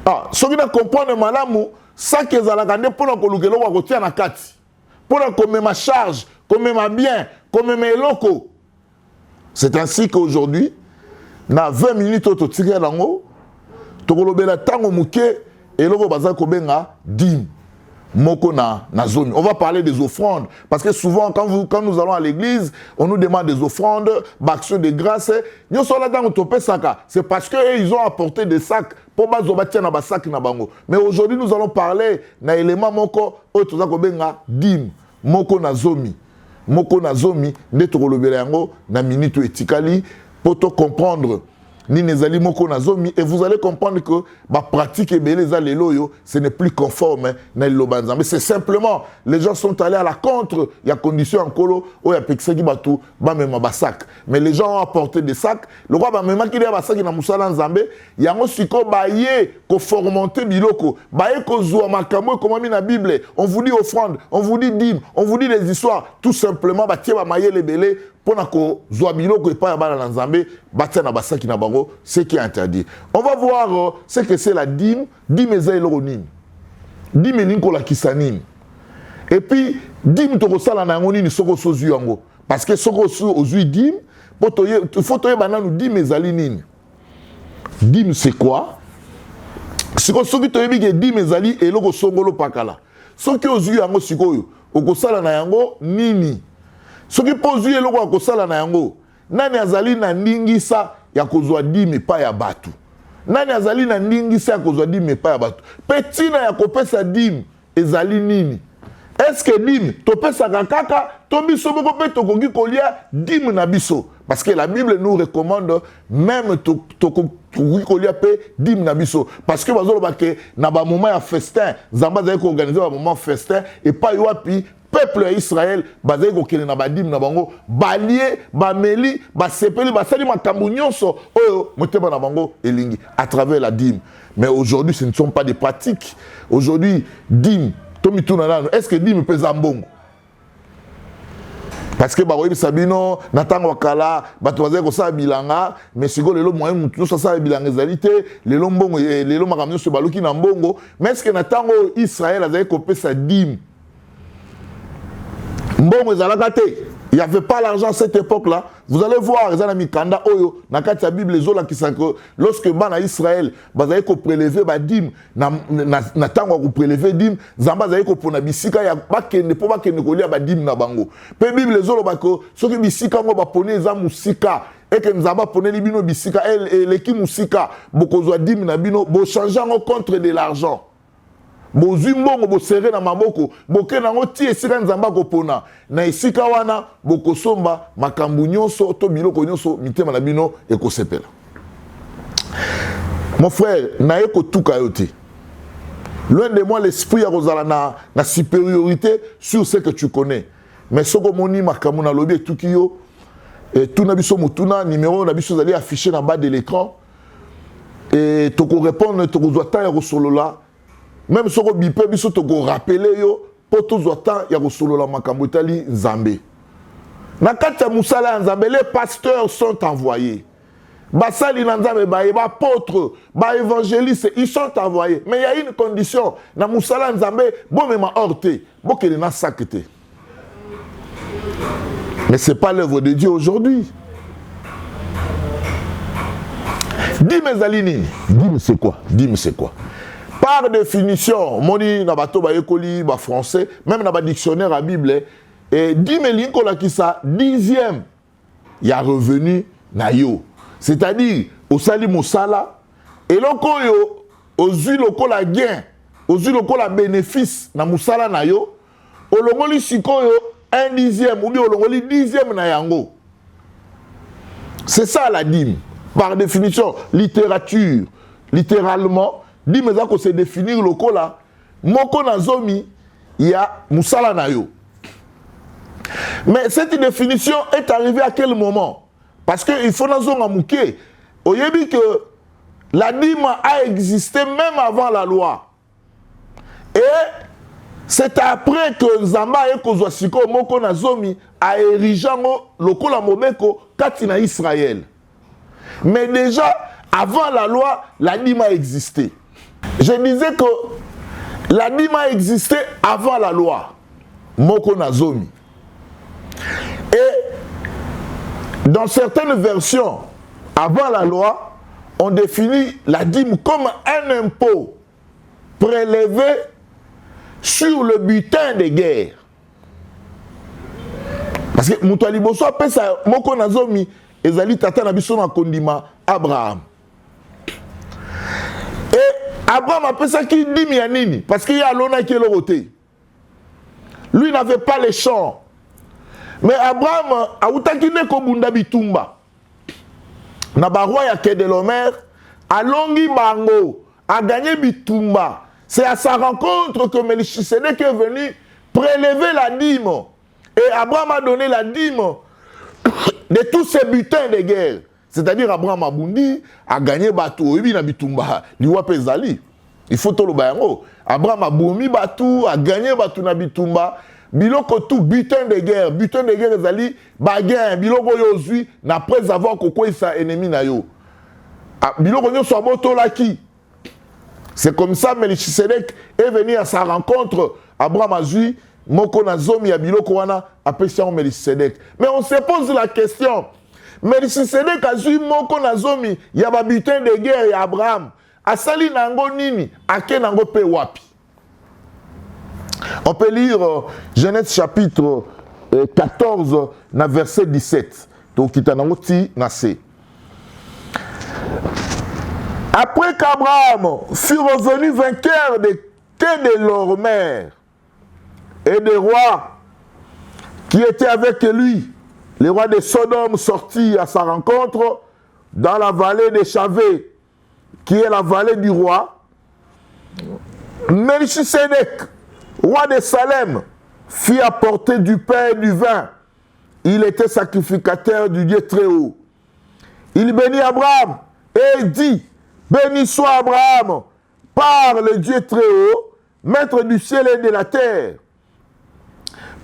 Ah, ce qui ne comprend malamu, ça qui est à la gande pour qu'on le voit côté na kati, pour qu'on ma charge, qu'on ma bien, qu'on mes locaux. C'est ainsi qu'aujourd'hui, na 20 minutes au tiré lango, to kolobela tango muke et loko baza ko benga dim. Moko na zone. On va parler des offrandes. Parce que souvent, quand nous allons à l'église, on nous demande des offrandes, d'action de grâce. C'est parce qu'ils ont apporté des sacs pour na sac na bango. Mais aujourd'hui, nous allons parler d'un élément moko dim, moko na zomi. Moko na zomi, na minute etikali, pour te comprendre. Ni nezali moko nazomi et vous allez comprendre que ma pratique et beleza leloyo ce n'est plus conforme na lobanza mais c'est simplement les gens sont allés à la contre il y a condition en colo ou ya pexeki batu ba mema ba sac mais les gens ont apporté des sacs le roi ba mema ki ba sac na musala nzambe yango siko ba ye ko formenter biloko ba ye ko zwa makambo comme mi na Bible on vous dit offrande on vous dit dîme on vous dit des histoires tout simplement ba tie ba maye lebele pona ko zwa biloko epa ya bana na nzambe batia na basaki na bango ce qui est interdit. On va voir ce que c'est la dîme. Dîme est l'eronine. Dîme est la kisanine. Et puis, dîme to sala na ngoni ni soko sozu yango. Parce que soko sozu dîme, il faut toye bananu dîme ezalinine. Dîme c'est quoi? Siko soki toye bige dîme ezali eloko songolo pakala. Soki ozu yango sikoyo, okosala na yango nini? Soki pozu eloko akosala na yango, nani azali na ndingisa ya kozwa dîme pa ya bato. Nani azali na ndingisa ya kozwa dîme pa ya bato. Petina ya kopesa dîme ezali nini? Est-ce que dîme topesaka kaka to biso moko pe tokoki kolia dîme na biso? Parce que la Bible nous recommande même tokoki kolia pe dîme na biso. Parce que bazoloba ke na ba moment ya festin, Nzambe azali ko organiser ba moment festin et pas yoapi peuple ya Israël bazali ko kele na ba dîme na bango, balie, bameli, basepeli, basali makambo nyonso oyo motema na bango elingi à travers la dîme. Mais aujourd'hui ce ne sont pas des pratiques. Aujourd'hui dîme est-ce que dîme pesa mbongo? Parce que baroyi sabino natango wakala bato bazali kosala bilanga mais siko lelo moyen mutu so sala bilanga ezali te lelo mbongo lelo makambo nyonso baluki na mbongo. Mais est-ce que natango Israël azali kopesa dîme mbongo ezalaka te? Il n'y avait pas l'argent à cette époque-là. Vous allez voir, les amis, Kanda Oyo, dans la Bible, les autres qui sont que lorsque Bana Israël, vous avez prélever la dîme, na tango vous prélever dîme, Zamba vous avez prendre bisika, ya pas que ne peut pas que ne coller la dîme na bango. Pe Bible les autres bako, ce que bisika ngo ba poner za musika et que Nzamba poner libino bisika et l'équipe musika, boko zo dîme na bino, bo changer en contre de l'argent. Bozwi mbongo bosere na maboko boke nango ti esika Nzamba kopona na esika wana bokosomba makambo nyonso to biloko nyonso mitema na bino ekosepela. Mon frère, na eko tuka yote. Loin de moi l'esprit ya kozala na supériorité sur ce que tu connais. Mais soko moni makambo na lobi etuki yo et tout na biso mutuna numéro na biso zali affiché en bas de l'écran et toko répondre toko zwa ya kosolola. Même si on a biso to go rappeler yo poto zota ya kosolola makambo etali Nzambe. Na kati ya musala Nzambe les pasteurs sont envoyés. Basali na Nzambe ba apôtres, ba évangélistes, ils sont envoyés. Mais il y a une condition, na musala Nzambe bon mema orte, bon que na sakete. Mais c'est pas l'œuvre de Dieu aujourd'hui. Dîme zalini, dîme c'est quoi? Dîme c'est quoi? Par définition, moni na bato ba ekoli ba français, même na ba dictionnaire à Bible, et dîme linkola ki sa dixième ya revenu na yo. C'est-à-dire au sali mosala et loko yo ozui lokola gain, ozui lokola bénéfice na mosala na yo, olongoli sikoyo un dixième ou bien olongoli dixième na yango. C'est ça la dîme. Par définition, littérature, littéralement dîme ezako se définir lokola moko na zomi ya musala na yo. Mais cette définition est arrivée à quel moment? Parce que il faut nazonga muke. Oyebi que la dîme a existé même avant la loi. Et c'est après que Nzamba ekozwa siko moko na zomi a érigeango lokola mobeko kati na Israël. Mais déjà avant la loi, la dîme a existé. Je disais que la dîme a existé avant la loi. Moko Nazomi. Et dans certaines versions, avant la loi, on définit la dîme comme un impôt prélevé sur le butin de guerre. Parce que Moutali Bosso appelle ça Moko Nazomi ezali tata na biso na kondima Abraham. Abraham appelle ça qui dit mianini parce qu'il y a l'on qui est le côté. Lui n'avait pas les champs. Mais Abraham a outaki ne ko bunda bitumba. Na barwa ya Kedelomer a longi bango a gagné bitumba. C'est à sa rencontre que Melchisedec est venu prélever la dîme. Et Abraham a donné la dîme de tous ces butins de guerre. C'est-à-dire Abraham Abundi a gagné bateau et na bitumba liwa pezali. Il faut tout le bayango. Abraham Aboumi bateau a gagné bateau na bitumba. Biloko tout butin de guerre ezali baguin biloko yozui n'après avoir kokoi sa ennemi na yo. Biloko nyo so boto laki. C'est comme ça Melchisedec est venu à sa rencontre. Abraham azui moko na zomi ya biloko wana appelé Melchisedec. Mais on se pose la question. Melchisedec azui moko na zomi ya ba butin de guerre ya Abraham. Asali nango nini ake nango pe wapi. On peut lire Genèse chapitre 14 na verset 17. Donc kitanango ti nase. Après qu'Abraham fut revenu vainqueur que de leur mère et des rois qui étaient avec lui, les rois de Sodome sortis à sa rencontre dans la vallée de Chavé, qui est la vallée du roi, Melchisédek, roi de Salem, fit apporter du pain et du vin. Il était sacrificateur du Dieu très haut. Il bénit Abraham et dit, béni soit Abraham par le Dieu très haut, maître du ciel et de la terre.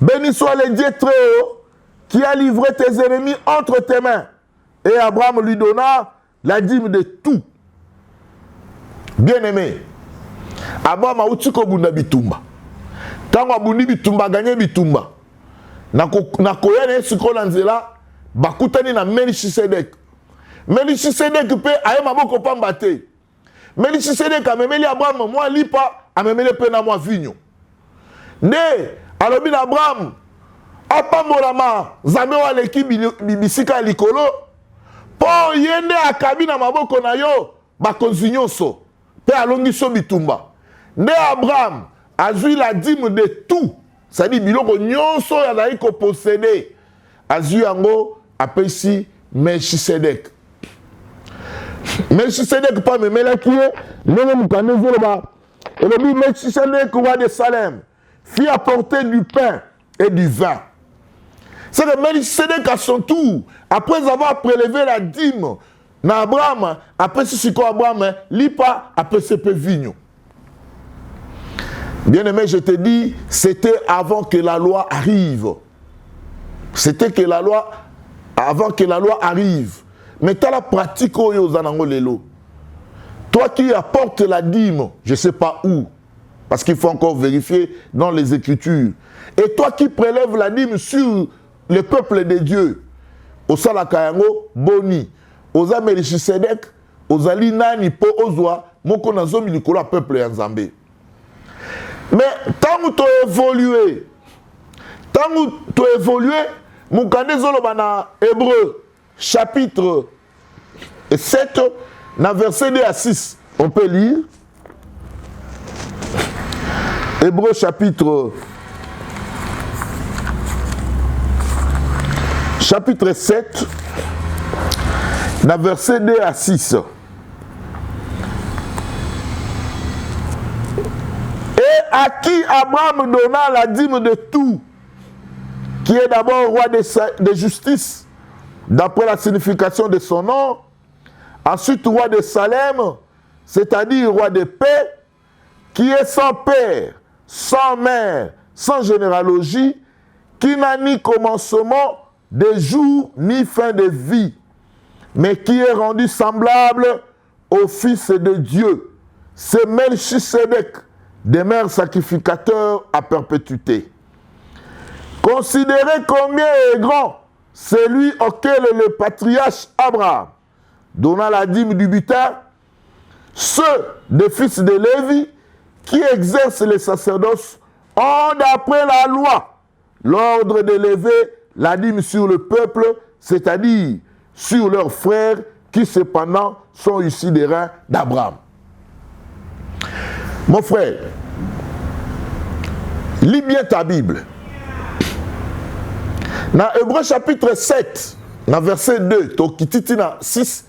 Béni soit le Dieu très haut qui a livré tes ennemis entre tes mains. Et Abraham lui donna la dîme de tout. Bien-aimé, Abraham a outi kobunda bitumba. Tango abundi bitumba, gagné bitumba. Na koya na esiko na nzela, bakutani na Melchisedek. Melchisedek pe aye maboko pamba te. Melchisedek amemeli Abraham mwa lipa, amemeli pe na mwa vinyo. Ne, alobi na Abraham, apambolama, zambe wa leki bisika likolo, po yende akabi na maboko na yo, bakonzi nyonso, pe alongi so bitumba. Ne Abraham, azui la dîme de tout, c'est-à-dire biloko nyonso yazali ko posséder. Azui yango apesi Melchisedek. Melchisedek pas memelaki ye, ndenge mukande zoloba. Elobi Melchisedek roi de Salem fit apporter du pain et du vin. C'est que Melchisedek à son tour, après avoir prélevé la dîme, na Abraham, après ce qu'on Abraham, lipa après ce peu vigno. Bien-aimé, je te dis, c'était avant que la loi arrive. C'était que la loi, avant que la loi arrive. Mais tu as la pratique aux lelo. Toi qui apportes la dîme, je ne sais pas où, parce qu'il faut encore vérifier dans les Écritures. Et toi qui prélèves la dîme sur le peuple de Dieu, au Salakayango, Boni, aux Melchisedek, aux Ali Nani, Po Ozwa, Moko Nazomi Nicolas, peuple Yanzambé. Mais tant que tu as évolué, Moukane Zolobana, Hébreu, chapitre 7, verset 2 à 6, on peut lire. Hébreu, chapitre 7, verset 2 à 6. À qui Abraham donna la dîme de tout, qui est d'abord roi de justice, d'après la signification de son nom, ensuite roi de Salem, c'est-à-dire roi de paix, qui est sans père, sans mère, sans généalogie, qui n'a ni commencement de jour ni fin de vie, mais qui est rendu semblable au Fils de Dieu. C'est Melchisedek, demeure sacrificateur à perpétuité. Considérez combien est grand celui auquel le patriarche Abraham donna la dîme du butin, ceux des fils de Lévi qui exercent le sacerdoce ont d'après la loi l'ordre d'élever la dîme sur le peuple, c'est-à-dire sur leurs frères qui cependant sont issus des reins d'Abraham. Mon frère, lis bien ta Bible. Dans Hébreu chapitre 7, dans verset 2, Tokititi dans 6,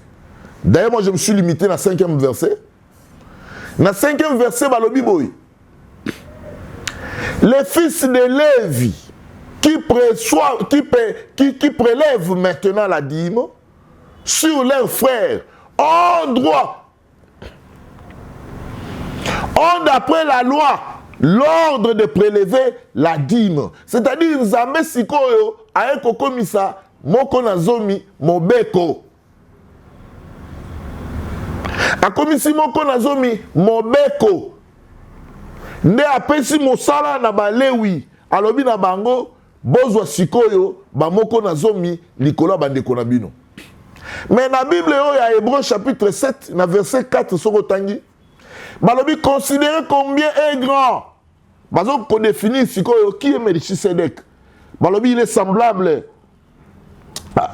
d'ailleurs moi je me suis limité dans le 5e verset. Dans le 5e verset, les fils de Lévi qui prélèvent maintenant la dîme sur leurs frères ont droit, ont d'après la loi l'ordre de prélever la dîme. C'est-à-dire, Nzambe sikoyo aeko komisa moko nazomi mobeko. Akomisi moko nazomi mobeko. Nde apesi mosala na balewi alobi na bango bozwa sikoyo ba moko nazomi likolo bandeko na bino. Mais na Bible ya Hébreu chapitre 7 na verset 4 soko tangi balobi considérez combien est grand. Bazo ko définir sikoyo qui est Melchisedek. Balobi il est semblable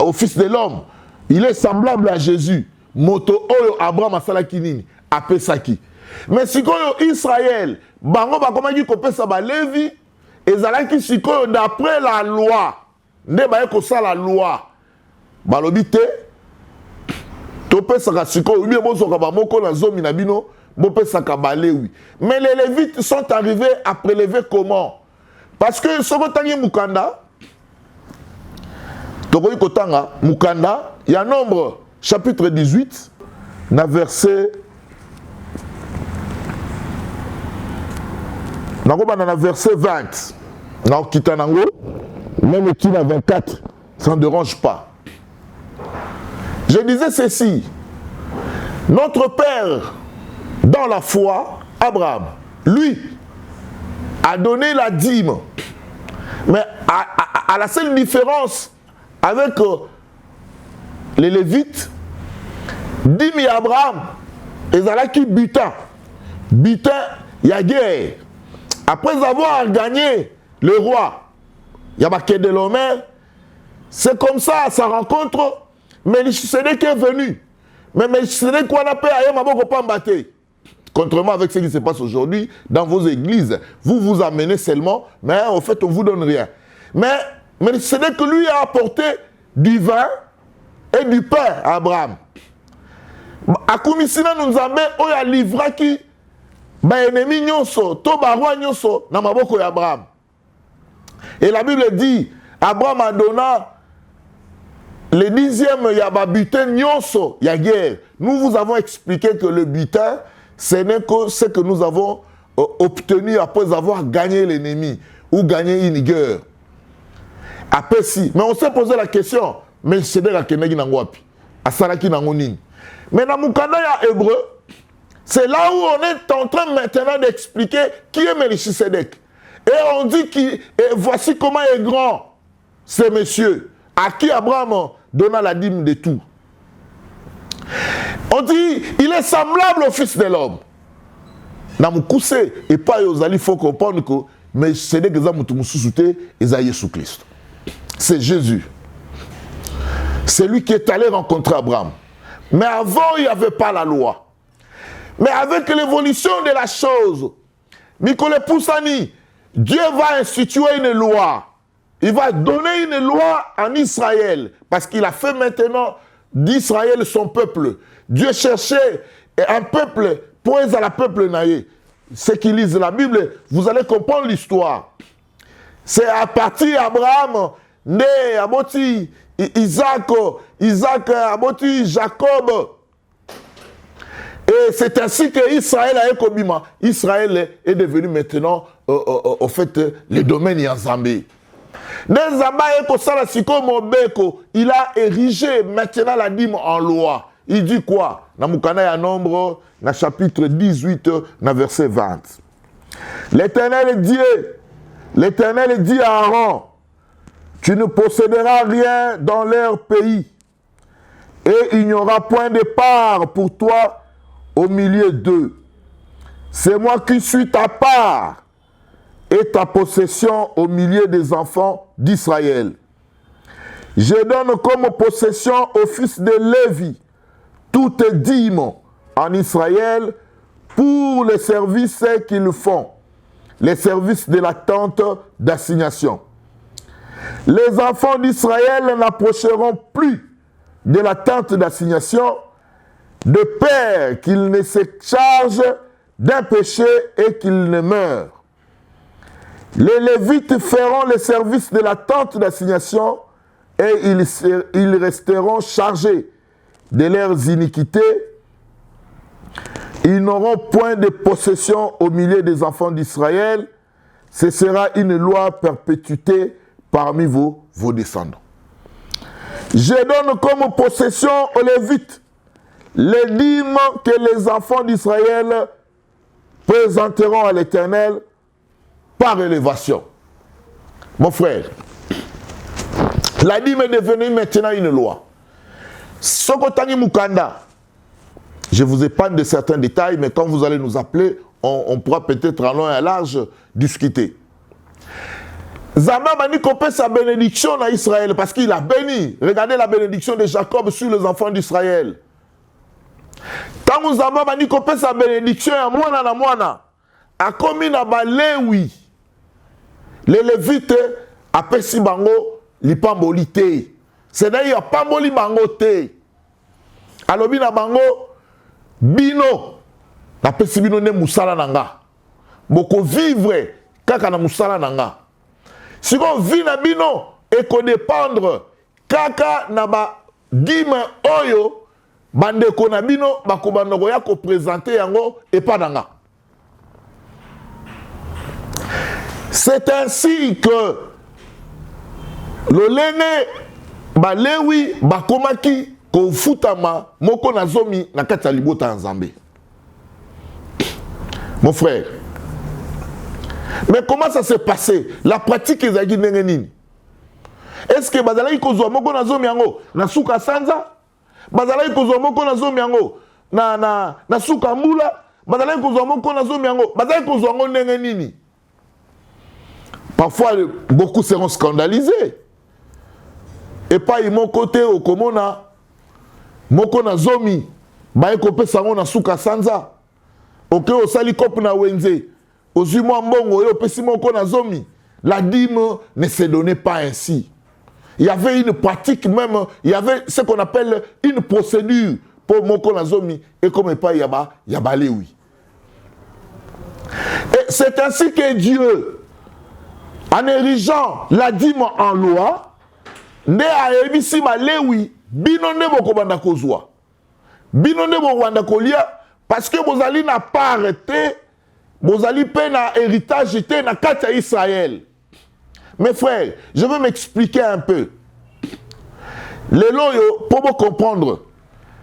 au fils de l'homme. Il est semblable à Jésus. moto oyo Abraham asalaki nini apesaki. Mais sikoyo Israël bango bakomaki kopesa ba Lévi ezalaki sikoyo d'après la loi nde baye kosala loi balobi te topesaka sikoyo bien bozoka bamoko na zomi na bino bopesaka ba Lévi. Mais les Lévites sont arrivés à prélever comment? Parce que soko tangi mukanda tokoki kotanga mukanda ya Nombre chapitre 18 na verset na verset 20 na kitanango même qui na 24 ça ne dérange pas. Je disais ceci, notre père dans la foi Abraham lui a donné la dîme, mais à la seule différence avec les Lévites, dîme et Abraham ezalaki butin ya guerre. Après avoir gagné le roi Yabakedelomer, c'est comme ça, sa rencontre, Melchisedek est venu. Mais Melchisedek, quoi n'a pas à Maboko Pambate. Contrairement avec ce qui se passe aujourd'hui dans vos églises, vous vous amenez seulement, mais en fait, on ne vous donne rien. Mais Melchisedek, lui, a apporté du vin et du pain à Abraham. Akumisina nous amène, on a livré qui ennemi nyonso, to barwa nyonso na maboko ya Abraham. Et la Bible dit, Abraham a donné le 10e ya ba butin nyonso ya guerre. Nous vous avons expliqué que le butin, ce n'est que ce que nous avons obtenu après avoir gagné l'ennemi ou gagné une guerre. Après si, mais on s'est posé la question, mais c'est de la kenegi nangwapi, asalaki nangoni. Mais dans mukanda ya hébreu, c'est là où on est en train maintenant d'expliquer qui est Melchisedec. Et on dit voici comment est grand ce monsieur, à qui Abraham donna la dîme de tout. On dit, il est semblable au Fils de l'homme. Namoukousse, et pas il faut comprendre que Melchisedec est Jésus-Christ. C'est Jésus. C'est lui qui est allé rencontrer Abraham. Mais avant, il n'y avait pas la loi. Mais avec l'évolution de la chose, Mikole Poussani, Dieu va instituer une loi. Il va donner une loi en Israël. Parce qu'il a fait maintenant d'Israël son peuple. Dieu cherchait un peuple pour être la peuple naïe. Ceux qui lisent la Bible, vous allez comprendre l'histoire. C'est à partir d'Abraham, né Aboti, Isaac, Aboti, Jacob. Et c'est ainsi que Israël a écobimé. Israël est devenu maintenant, au fait, le domaine Yazambé. Il a érigé maintenant la dîme en loi. Il dit quoi? Dans Moukana ya Nombre, dans chapitre 18, dans verset 20. L'Éternel dit à Aaron, tu ne posséderas rien dans leur pays, et il n'y aura point de part pour toi au milieu d'eux. C'est moi qui suis ta part et ta possession au milieu des enfants d'Israël. Je donne comme possession au fils de Lévi toutes dîmes en Israël pour les services qu'ils font, les services de la tente d'assignation. Les enfants d'Israël n'approcheront plus de la tente d'assignation de peur qu'ils ne se chargent d'un péché et qu'ils ne meurent. Les Lévites feront le service de la tente d'assignation et ils resteront chargés de leurs iniquités. Ils n'auront point de possession au milieu des enfants d'Israël. Ce sera une loi perpétuée parmi vos descendants. Je donne comme possession aux Lévites les dîmes que les enfants d'Israël présenteront à l'Éternel par élévation. Mon frère, la dîme est devenue maintenant une loi. Sokotani Mukanda, je vous épargne de certains détails, mais quand vous allez nous appeler, on pourra peut-être à long et à large discuter. Zama m'a dit qu'on peut sa bénédiction à Israël parce qu'il a béni. Regardez la bénédiction de Jacob sur les enfants d'Israël. Tant que Zamba bani kopé sa bénédiction ya mwana na mwana. A commis na ba Lewi. Les Lévites apesi bango lipamboli te. C'est-à-dire pamboli bango te. Alobi na bango bino apesi bino ne musala nanga. Boko vivre kaka na musala nanga. Si on vit na bino et qu'on dépendre kaka na ba dime oyo bande kona bino bakobanda ko ya ko présenter yango et pas nanga. C'est ainsi que le lene balewi bakomaki ko futama moko na zomi na kati ya libota nzambe. Mon frère, mais comment ça s'est passé? La pratique ezaki ndenge nini? Est-ce que bazalaki kozwa moko na zomi yango na suka sanza? Bazalaki kozwa moko na zomi yango na suka mbula? Bazalaki kozwa moko na zomi yango? Bazalaki kozwa yango ndenge nini? Parfois, beaucoup seront scandalisés. Et pas mon côté au komona, moko na zomi, ba ekope sango na suka sanza. Ok, au sali kop na wenze. Aux humains mbongo, yo pesi moko na zomi. La dîme ne se donnait pas ainsi. Il y avait une pratique même, il y avait ce qu'on appelle une procédure pour moko na zomi. Et comme pas yaba lewi. Et c'est ainsi que Dieu, en érigeant la dîme en loi, ne a ebisi ma lewi, bino ne boko banda kozwa. Bino ne boko banda kolia, parce que Bozali n'a pas arrêté, Bozali pe na héritage était na kati ya Israël. Mes frères, je vais m'expliquer un peu. Les loyaux, pour vous comprendre,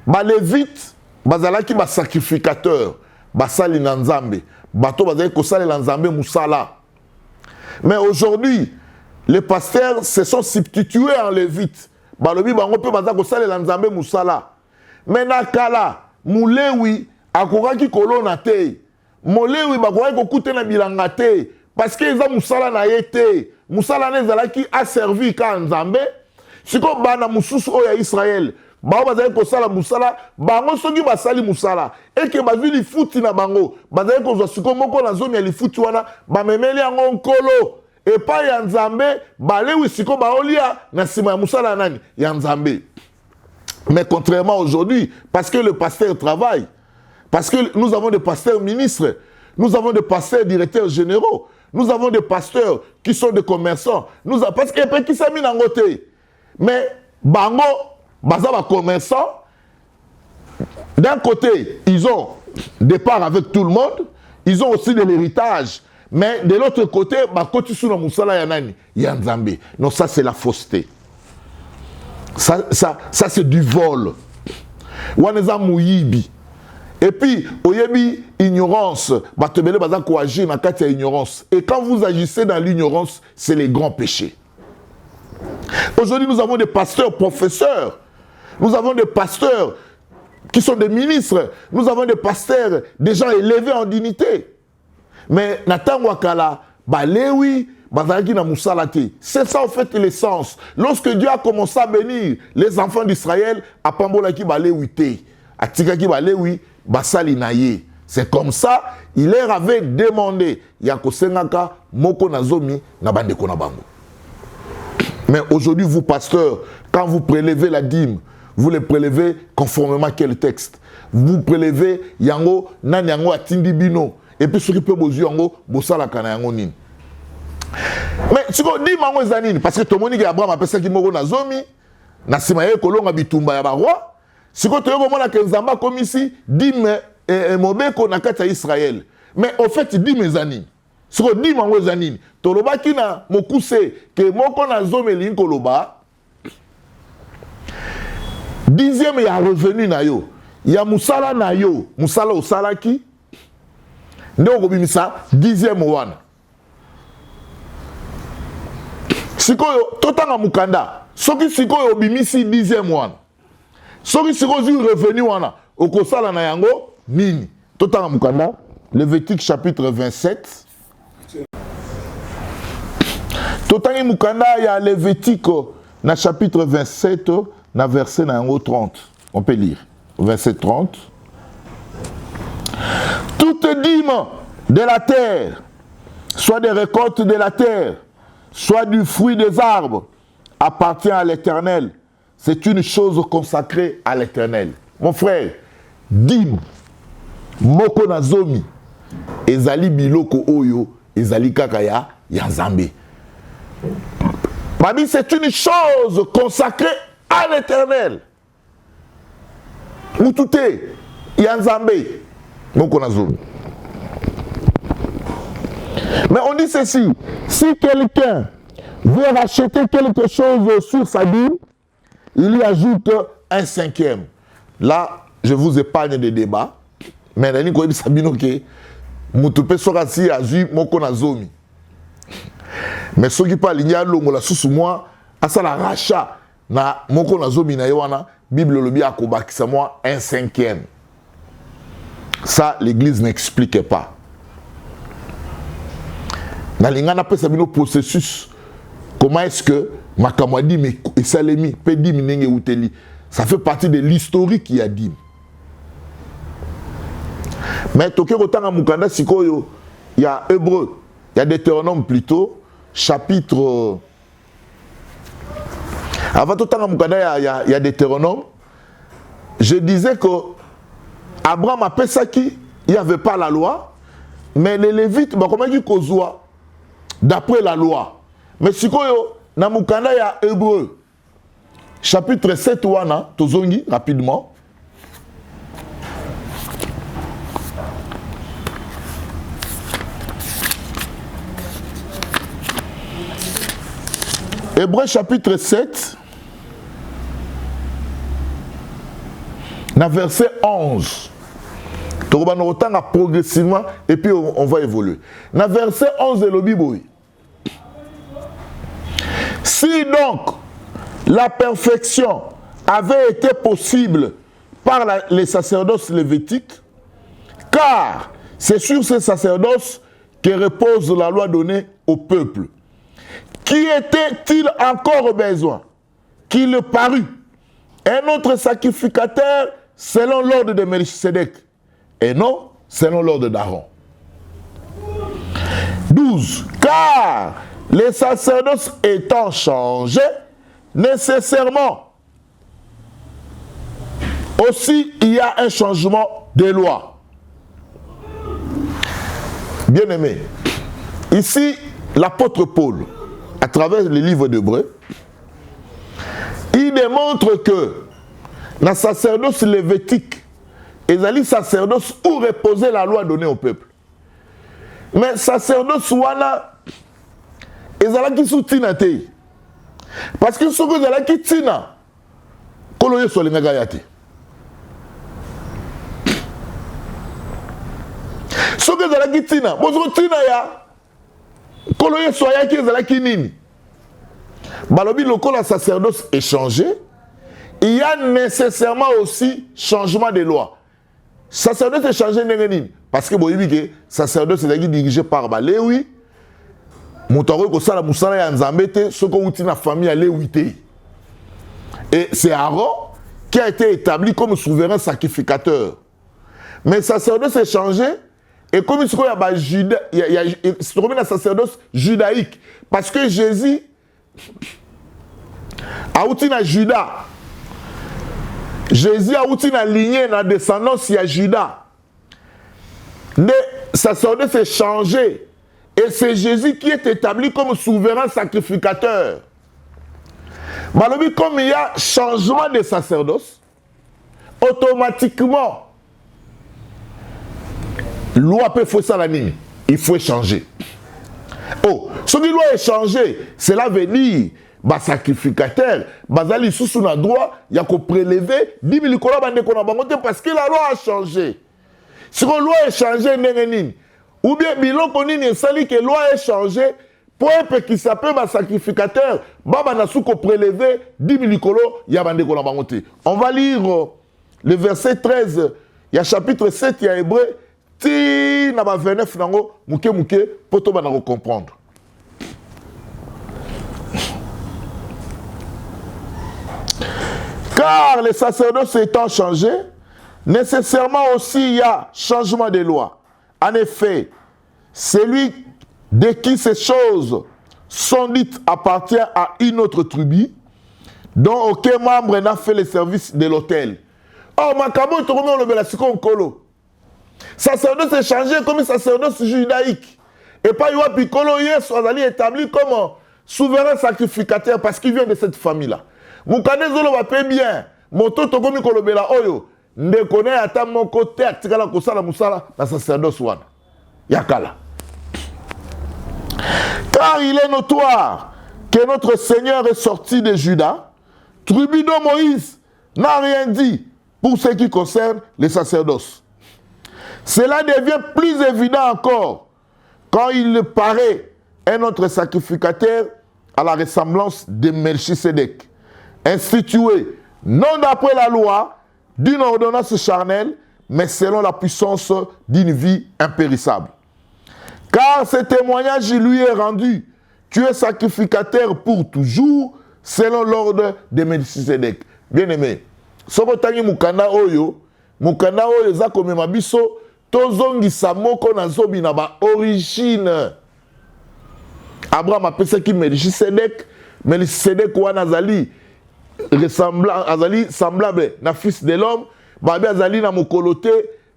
ba lévite, bazalaki ba sacrificateur, basali na nzambe, bato bazali kosali na nzambe musala. Mais aujourd'hui, les pasteurs se sont substitués en lévites. Balobi bango pe bazali kosali na nzambe musala. Mais na kala, mulewi akoraki kolona te. Molewi bakoraki kokute na bilanga te. Parce que eza musala na ye te. Musala na ezalaki a servi ka nzambe. Siko bana mususu oya Israël. Bao bazali kosala musala, bango soki basali musala. Et que bazwi lifuti na bango. Bazali kozwa siko moko na zomi ya lifuti wana, bamemeli yango nkolo. Et pas ya nzambe, balewi siko baolia na sima ya musala nani ya nzambe. Mais contrairement aujourd'hui, parce que le pasteur travaille, parce que nous avons des pasteurs ministres, nous avons des pasteurs directeurs généraux, nous avons des pasteurs qui sont des commerçants, parce qu'il y a qui s'est mis dans le côté. Mais bango, bazaba commerçants, d'un côté, ils ont des parts avec tout le monde, ils ont aussi de l'héritage, mais de l'autre côté, bakoti sou na musala yanani, yanzambe. Non, ça c'est la fausseté. Ça c'est du vol. Waneza mouyibi. Et puis, oyebi, ignorance. Batebele baza ko agir na kati ya ignorance. Et quand vous agissez dans l'ignorance, c'est les grands péchés. Aujourd'hui, nous avons des pasteurs professeurs. Nous avons des pasteurs qui sont des ministres. Nous avons des pasteurs, des gens élevés en dignité. Mais Nathan Wakala, Balewi, Bazalaki na Moussalati. C'est ça en fait l'essence. Lorsque Dieu a commencé à bénir les enfants d'Israël, à Pambolaki Balewi te, à Tikaki Balewi, Basali Naye. C'est comme ça, il leur avait demandé, Yako Sengaka, Moko Nazomi, Nabandeko Nabango. Mais aujourd'hui, vous, pasteurs, quand vous prélevez la dîme, vous les prélevez conformément à quel texte? Vous prélevez Yango, Nan Yango Atindi Bino. Et puis, ce qui peut vous dire, Yango, Bossala Kana Yango Nin. Mais si vous dites, Mango Zanine, parce que tout le monde dit Abraham appelle ça qui moro Nazomi, Nasimaye Kolonga Bitumba Yabarwa, si vous avez dit que Nzamba comme ici, dîme et Mobeko Nakata Israël. Mais au fait, dîme Zanine. Si vous dites, Mango Zanine, Toloba qui na Mokuse, que Moko Nazomi Linkoloba, dixième, il y a revenu na yo. Il y a Moussala na yo. Moussala au Salaki. Nous avons dixième one. Sikoyo, totanga mukanda. Soki sikoyo bimisi dixième one. Soki sikoyo revenu wana. Okosala na yango, nini. Totanga mukanda. Lévitique chapitre 27. Totanga mukanda ya Lévitique na chapitre 27 na verset na yango 30. On peut lire. Verset 30. Toute dîme de la terre, soit des récoltes de la terre, soit du fruit des arbres, appartient à l'Éternel. C'est une chose consacrée à l'Éternel. Mon frère, dîme, moko nazomi, ezali biloko oyo, ezali kakaya, yanzambe. Babi, c'est une chose consacrée à l'Éternel. Moutouté, yanzambe, moko nazomi. Mais on dit ceci, si quelqu'un veut racheter quelque chose sur sa dîme, il y ajoute un cinquième. Là, je vous épargne des débats. Mais il y a Sabino qui Moutoupe Sorasi a vu Moko Nazomi. Mais ceux qui parlent, il y a l'homme sous moi, à ça la rachat, na Moko Nazomi na Yoana, Bible le bien à qui moi un cinquième. Ça, l'église n'explique pas. Dans le processus, comment est-ce que Makamwadi et Salemi peut dire ça fait partie de l'historique qu'il y a dit. Mais Toké Rotanga Mukanda Sikoyo, il y a Hébreu, il y a Deutéronome plutôt, chapitre. Avant Totanga Mukanda, il y a Deutéronome. Je disais que Abraham a Pesaki, il n'y avait pas la loi, mais les Lévites, comment dire Kozua, d'après la loi. Mais Sikoyo, na Mukanda, il y a Hébreu. Chapitre 7, Wana, Tozongi, rapidement. Hébreu chapitre 7, verset 11. On va progressivement et puis on va évoluer. Dans verset 11 de la Bible. Si donc la perfection avait été possible par les sacerdoces lévitiques, car c'est sur ces sacerdoces que repose la loi donnée au peuple. Qui était-il encore besoin qu'il parût un autre sacrificateur selon l'ordre de Melchisedec et non selon l'ordre d'Aaron? 12. Car les sacerdoces étant changés, nécessairement, aussi il y a un changement des lois. Bien-aimé, ici, l'apôtre Paul, à travers le livre d'Hébreux, il démontre que la sacerdoce lévitique est le sacerdoce où reposait la loi donnée au peuple. Mais sacerdoce wana ezalaki soutina te. Parce que ce que ezalaki tina kolo yeso lingaka ya te. Ce que ezalaki tina, bozo tina ya kolo yeso ayaki ezalaki nini. Balobi lokola sacerdoce est changé, il y a nécessairement aussi changement de loi. Sacerdoce est changé nini parce que boyebi ke sacerdoce est dirigé par Léwi. Moutaro ko sala musala ya nzambe te soko uti na famille ya Léwi te. Et c'est Aaron qui a été établi comme souverain sacrificateur. Mais sacerdoce est changé et comme il y a Juda, il y a sacerdoce judaïque parce que Jésus a outi na Juda. Jésus a outi na lignée na descendance ya Juda. Le sacerdoce est changé. Et c'est Jésus qui est établi comme souverain sacrificateur. Malobi, comme il y a changement de sacerdoce, automatiquement, loi peut faire ça la ligne. Il faut changer. Oh, ce qui doit changer, cela veut dire, bah sacrificateur, bazali sous na droit, il y a qu'on prélever 10 000 parce que la loi a changé. Si la loi est changée, ou bien biloko nini sali que loi est changée pour un peu qui s'appelle un sacrificateur, baba na souko prélever 10 000 likolo ya bande ko na bangote. On va lire le verset 13, il y a chapitre 7 il y a Hébreu ti na ba 29 nango muke pour to bana comprendre. Car les sacerdoces étant changés, nécessairement aussi il y a changement des lois. En effet, celui de qui ces choses sont dites appartient à une autre tribu, dont aucun membre n'a fait le service de l'autel. Oh, Makabo, tu remets le Belasiko Nkolo. Sacerdoce est changé comme sacerdoce judaïque. Et pas Yoa Piccolo, yes, on a établi comme souverain sacrificateur parce qu'il vient de cette famille-là. Moukane Zolo va payer bien. Moto Tokomi Kolobela Oyo. Ne connaît à mon côté, à Tikala Kosala Moussala, la sacerdoce Wana. Yakala. Car il est notoire que notre Seigneur est sorti de Juda, tribu de Moïse n'a rien dit pour ce qui concerne les sacerdoces. Cela devient plus évident encore quand il paraît un autre sacrificateur à la ressemblance de Melchisédek, institué non d'après la loi d'une ordonnance charnelle, mais selon la puissance d'une vie impérissable. Car ce témoignage lui est rendu, tu es sacrificateur pour toujours, selon l'ordre de Melchisédek. Bien aimé, sokotangi mukanda oyo za komema biso tozongisa moko na zobi na ba origine. Abraham apesaki Melchisédek wana azali semblable na fils de l'homme, babe azali na mokolote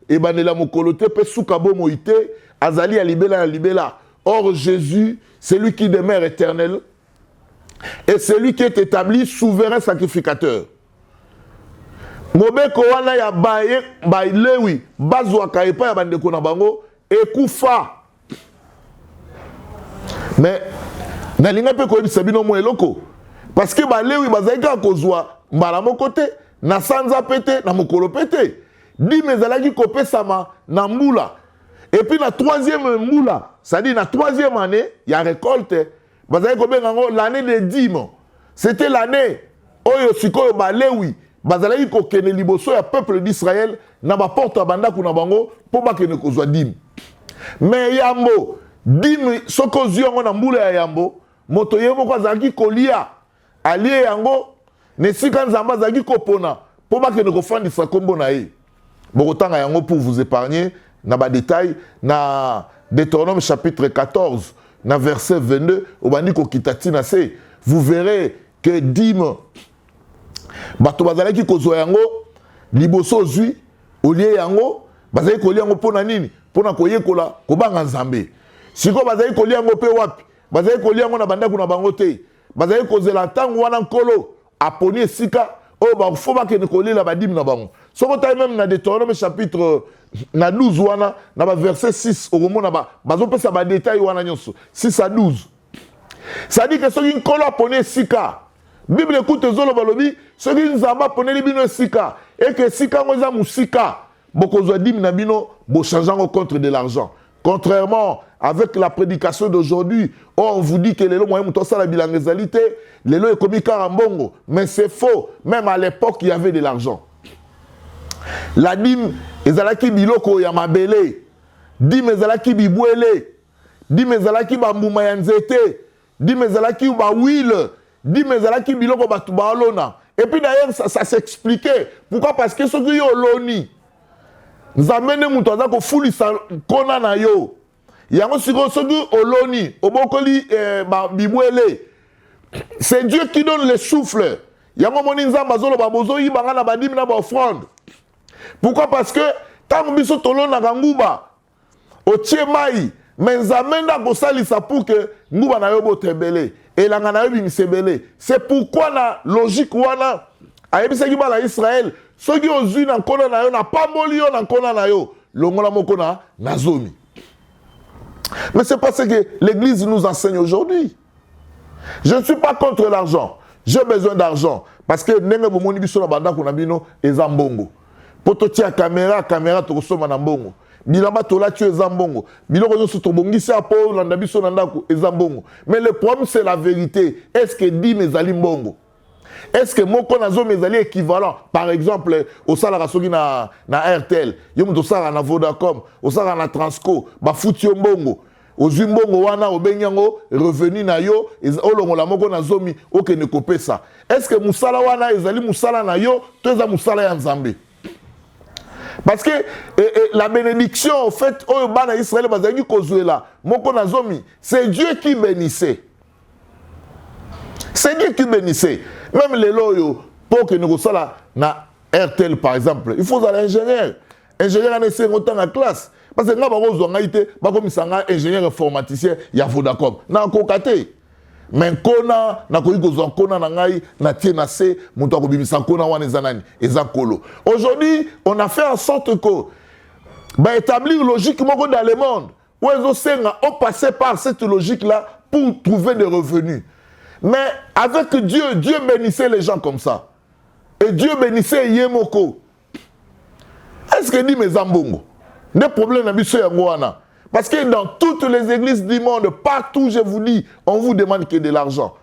et banela mokolote pe suka bomo ite azali ya libela. Or Jésus, c'est lui qui demeure éternel et c'est lui qui est établi souverain sacrificateur. Mobeko wana ya Lewi bazwaka epa ya bandeko na bango ekufa. Mais nalinga pe koyebisa bino mo eloko parce que Lewi bazalika kozwa mbala moko te na sanza pete na mokolo pete di mezalaki kopesama na mbula. Et puis la troisième moula, c'est-à-dire la troisième année, il y a récolte. L'année des dîmes. C'était l'année où Yosiko Balewi, Bazalaï Kokene Liboso, le peuple d'Israël, n'a pas porté à Banda Kunabango pour pas que ne soit dîme. Mais Yambo, dîme, Soko Ziongo na moula Yambo, Motoyemo Kwazaki Kolia, Alie Yango, Nesikan Zamba Zaki Kopona, pour pas que ne fasse sa combo naï. Bogotanga Yango pour vous épargner. Dans les détails, dans Deutéronome chapitre 14, dans verset 22, vous verrez que dîme, bato bazalaki kozwa yango liboso zui olie yango bazali kolia yango pona nini pona koyekola kobanga nzambe siko bazali kolia yango pe wapi bazali kolia yango na bandako na bango te bazali kozela ntango wana nkolo aponi esika oyo bafo bakende kolela badime na bango soko tayi même na Deutéronome chapitre na 12 wana na ba verset 6 okomona bazopesa ba détail wana nyonso 6 à 12. Ça dit que soki nkolo aponi esika Bible écoute zolo balobi soki nzamba poneli bino esika et que esika ngo za musika bokozwa dime na bino bo changeant contre de l'argent. Contrairement avec la prédication d'aujourd'hui, on vous dit que les lois moyens mutosa la bilangezalité, les lois ekomi karambongo, mais c'est faux. Même à l'époque, il y avait de l'argent. La dîme ezalaki biloko ya mabele, dîme ezalaki bibwele, dîme ezalaki bambuma ya nzete, dîme ezalaki ba huile, dîme ezalaki biloko batu balona. Et puis d'ailleurs ça s'expliquait. Pourquoi? Parce que soki yo loni nzamene mutu aza kofulisa kona na yo. Yango siko soki oloni obokoli bibwele. C'est Dieu qui donne le souffle. Yango moni nzamba zolo babozo yibanga na badimi na ba offrande. Pourquoi? Parce que tant biso tolona nguba otie mai mais nzamenda kosalisa pour que nguba na yo botembele elanga na yo bimisebele. C'est pourquoi la logique wana ayebisaki bala Israël soki ozwi na nkona na yo na pamboli yo na nkona na yo longola moko na zomi. Mais c'est pas ce que l'église nous enseigne aujourd'hui. Je ne suis pas contre l'argent. J'ai besoin d'argent parce que nenge bomoni biso na banda kuna bino ezambongo. Poto tia caméra to kosoma na mbongo. Bilamba tola tu ezambongo. Biloko nyonso to bongisa po landa biso na ndako ezambongo. Mais le problème c'est la vérité. Est-ce que dit mezali mbongo? Est-ce que moko nazo mezali équivalent? Par exemple, au sala soki na RTL, yo muto sala na Vodacom, au sala na Transco, ba futi mbongo. Ozwi mbongo wana obenyango revenu na yo olongola moko na zomi okene kopesa. Est-ce que musala wana ezali musala na yo to eza musala ya nzambe? Parce que la bénédiction, en fait, au bana Israël, c'est Dieu qui bénissait. C'est Dieu qui bénissait. Même les loyaux, pour que nous soyons là, na RTL par exemple, il faut aller ingénieur. Ingénieur en essai autant en classe. Parce que nous avons ingénieur informaticien, il y a Vodacom. Nous avons mais kona na koyi kozwa kona na ngai na tie na se muto akobimisa kona wana ezanani ezakolo. Aujourd'hui, on a fait en sorte que bah établir logique moko dans le monde où ils ont passé par cette logique là pour trouver des revenus. Mais avec Dieu, Dieu bénissait les gens comme ça. Et Dieu bénissait Yemoko. Est-ce que dit mes ambongo? Des problèmes na biso yango wana. Parce que dans toutes les églises du monde, partout, je vous dis, on vous demande que de l'argent.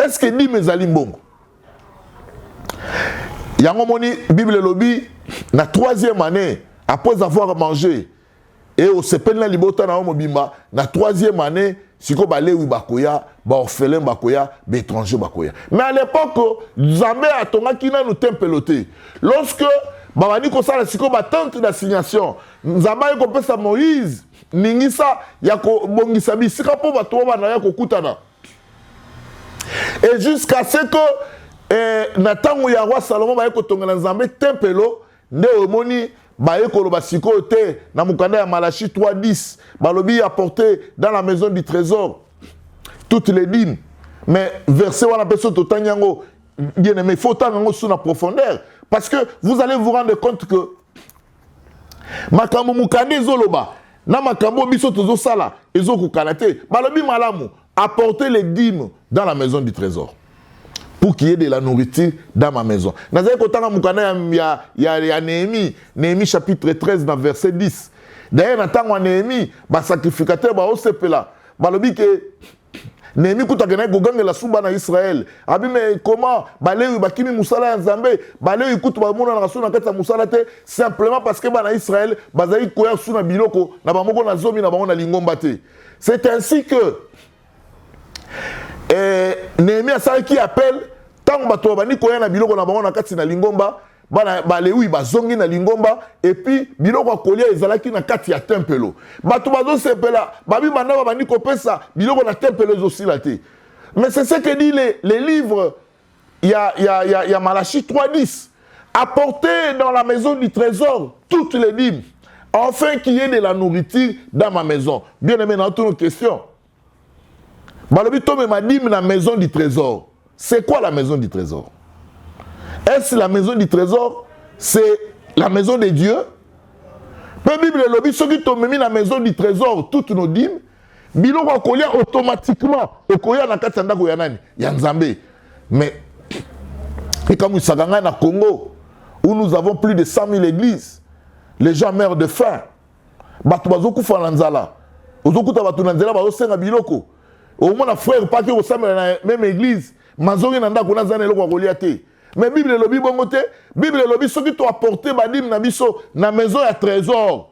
Est-ce que dit mes alimbongo? Yangomoni, Bible lobby, la 3e année, après avoir mangé, et au sepen la libota na omobimba, la 3e année, si ko balé ou bakoya, ba orphelin bakoya, ba étranger bakoya. Mais à l'époque, Zambé a tonga kina nous tempeloté. Lorsque babani ko sala siko ba tente d'assignation, Nzamba ko pesa Moïse, ningisa ya ko bongisa bisika po bato bana ya ko kutana. Et jusqu'à ce que natango ya roi Salomon ba ko tongela Nzambe tempelo, nde omoni baye ko loba siko te na mukanda ya Malachi 3:10, balobi apporté dans la maison du trésor toutes les dîmes. Mais verset wana peso totanyango bien aimé, faut tango sous la profondeur parce que vous allez vous rendre compte que makambo mukande zoloba na makambo biso tozo sala ezo kanate balobi malamu apporter les dîmes dans la maison du trésor pour qu'il y ait de la nourriture dans ma maison. Nazay kotanga mukanda ya Néhémie chapitre 13 dans verset 10. D'ailleurs natango Néhémie ba sacrificateur ba osepela balobi que Néhémie kutakena gogangela suba na Israël. Abi mais comment balewi bakimi musala ya Nzambe balewi kutu ba mona na suna kata musala te simplement parce que bana Israël bazali koya suna biloko na bamoko na zomi na bango na lingomba te. C'est ainsi que Néhémie asali qui appelle tant bato bani koya na biloko na bango na kati na lingomba bana balewi bazongi na lingomba et puis biloko akolia ezalaki na kati ya tempelo bato bazo sepela babi bana bani kopesa biloko na tempelo ezosila te. Mais c'est ce que dit les livres il y a Malachi 3:10, apporter dans la maison du trésor toutes les dîmes afin qu'il y ait de la nourriture dans ma maison. Bien aimé, dans toutes nos questions balobi tome ma dîme na maison du trésor. C'est quoi la maison du trésor? Est-ce la maison du trésor? C'est la maison de Dieu? La Bible lobby, ceux qui ont mis la maison du trésor, toutes nos dîmes, biloko akolia automatiquement, okoya na katanda ko yanani, yanzambe. Mais, et comme nous savons na Congo, où nous avons plus de 100 000 églises, les gens meurent de faim. Batu bazoku fa nanzala. Ozoku ta batu nanzala bazosenga biloko. Au moins, frère, pas que vous savez la même église, mazongi nanda ko nanzana eloko akolia te. Mais Bible lobby bongote, Bible lobby ceux qui t'ont apporté badim na biso na maison ya trésor.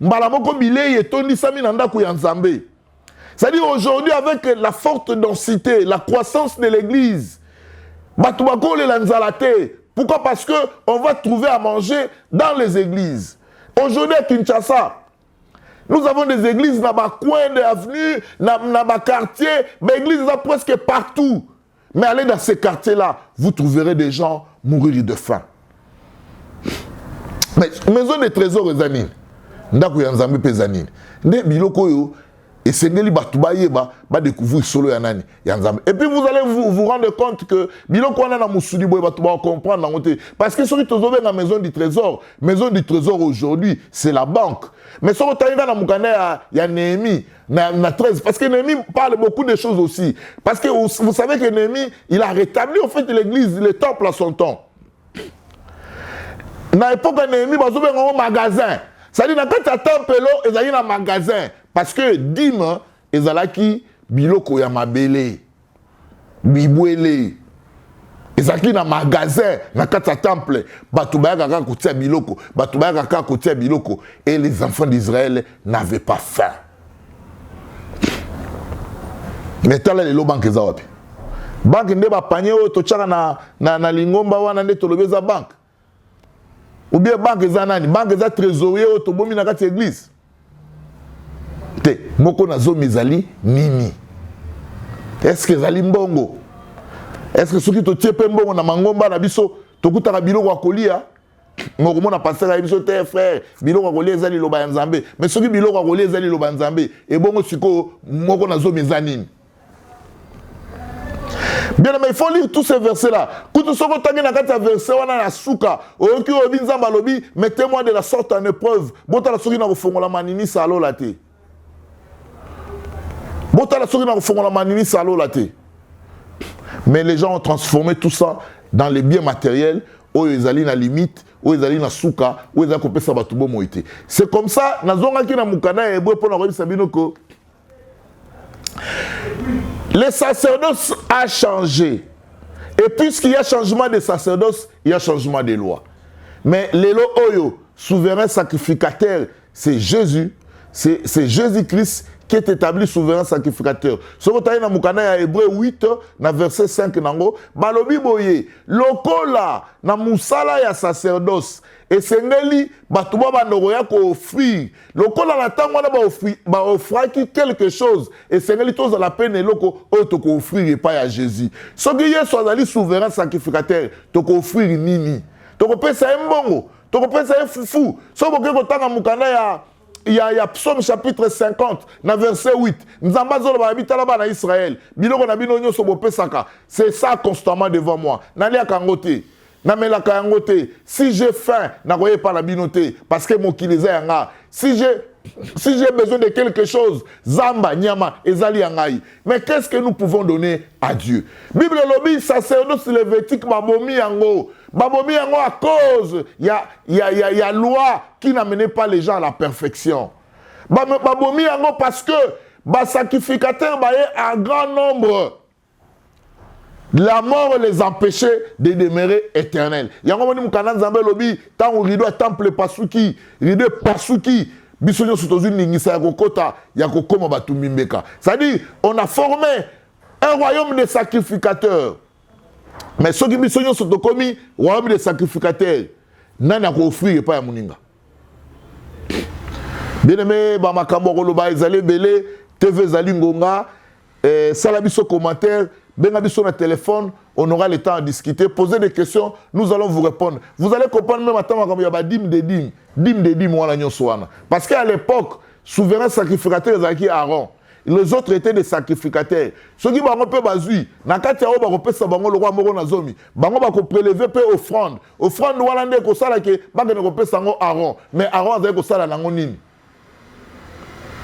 Mbala moko bilei etondi sami nanda ku ya Nzambe. C'est-à-dire aujourd'hui avec la forte densité, la croissance de l'église, batu bakole la nzalate. Pourquoi? Parce que on va trouver à manger dans les églises. Aujourd'hui à Kinshasa, nous avons des églises dans ma coin de avenue, dans ma quartier, mais églises là presque partout. Mais allez dans ces quartiers-là, vous trouverez des gens mourir de faim. Mais maison de trésors ezanine, ndaku ya Nzambe pezanine. Nde biloko yo esengeli batu bayeba ba découvrir solo ya nani ya Nzambe. Et puis vous allez vous rendre compte que biloko wana na musudi boye batu ba comprendre ngote parce que ceux qui tozobe na maison du trésor aujourd'hui, c'est la banque. Mais ce que tu as dans Mukanda, il y a Néhémie, na 13. Parce que Néhémie parle beaucoup de choses aussi. Parce que vous savez que Néhémie, il a rétabli en fait l'église, le temple à son temps. Dans l'époque de Néhémie, il y a un magasin. C'est-à-dire, dans le temple, il y a un magasin. Parce que Dima, il y a biloko ya mabele, bibwele. Ezaki na magasin na kata temple batu bayaka kaka kotia biloko batu bayaka kaka kotia biloko et les enfants d'Israël n'avaient pas faim. Mais tala lelo banque za wapi? Banque nde ba panier o to tchaka na lingomba wana nde to lobeza banque. Ou bien banque ezanani, banque eza trésorier au tobomi na kati église. Te, moko nazo mizali nini? Est-ce que ezali mbongo? Est-ce que soki to tiepe mbongo na mangomba na biso tokutaka biloko akolia? Ngokomona pasteur ya biso te frère, biloko akolia ezali loba ya Nzambe. Mais soki biloko akolia ezali loba ya Nzambe, et bongo siko moko nazo mizanini. Bien aimé, il faut lire tous ces versets-là. Quand on a verset, on a la souka. Mettez-moi de la sorte en épreuve. Mais les gens ont transformé tout ça dans les biens matériels. C'est comme ça, le sacerdoce a changé. Et puisqu'il y a changement de sacerdoce, il y a changement de loi. Mais l'élo oyo, souverain sacrificateur, c'est Jésus. C'est Jésus-Christ qui est établi souverain sacrificateur. Ce que tu as dans le Hébreu 8, dans verset 5, balobi boye, lokola na musala ya sacerdoce. Et c'est ngeli batuba bandoroya ko offrir. Lokola la tango na offrir quelque chose. Et c'est ngeli tous à la peine loko auto ko offrir et pas à Jésus. Ce qui est soit ali souverain sacrificateur, to ko offrir nini. To ko pesa mbongo, to ko pesa fufu. So boke ko tanga mukana il y a Psaume chapitre 50, dans verset 8. C'est ça constamment devant moi. Si j'ai faim, je pas la binoté. Parce que mon kileza yanga. Si j'ai besoin de quelque chose, Zamba, Nyama, Ezali Yangai. Mais qu'est-ce que nous pouvons donner à Dieu? Bible lobby, sacerdoce lévitique, Babomi Yango. Babomi Yango à cause, il y a loi qui n'amenait pas les gens à la perfection. Babomi Yango parce que, sacrificateur, un grand nombre. La mort les empêchait de demeurer éternels. Yango moni mukana Nzambe lobby, tant au rideau temple pasuki, rideau pasuki. C'est-à-dire, on a formé un royaume de sacrificateurs. Mais ceux qui sont commis, royaume de sacrificateurs, n'a pas offrir pas à Mouninga. Bien aimé, Bamakambo Loba, Ezali Belé, TV Zali Ngonga, Salabiso commentaire, Benabiso na téléphone, on aura le temps à discuter, poser des questions, nous allons vous répondre. Vous allez comprendre même à temps quand il y a des dîmes, parce qu'à l'époque, souverain sacrificateur Zaki Aaron, les autres étaient des sacrificateurs. Ceux qui vont peu bazui, nakati ya oba kopesa bango le roi moko na zomi, bango ba ko prélever pe offrande. Offrande wana nde ko sala ke ba ke ko pesa ngo Aaron, mais Aaron azali ko sala nango nini?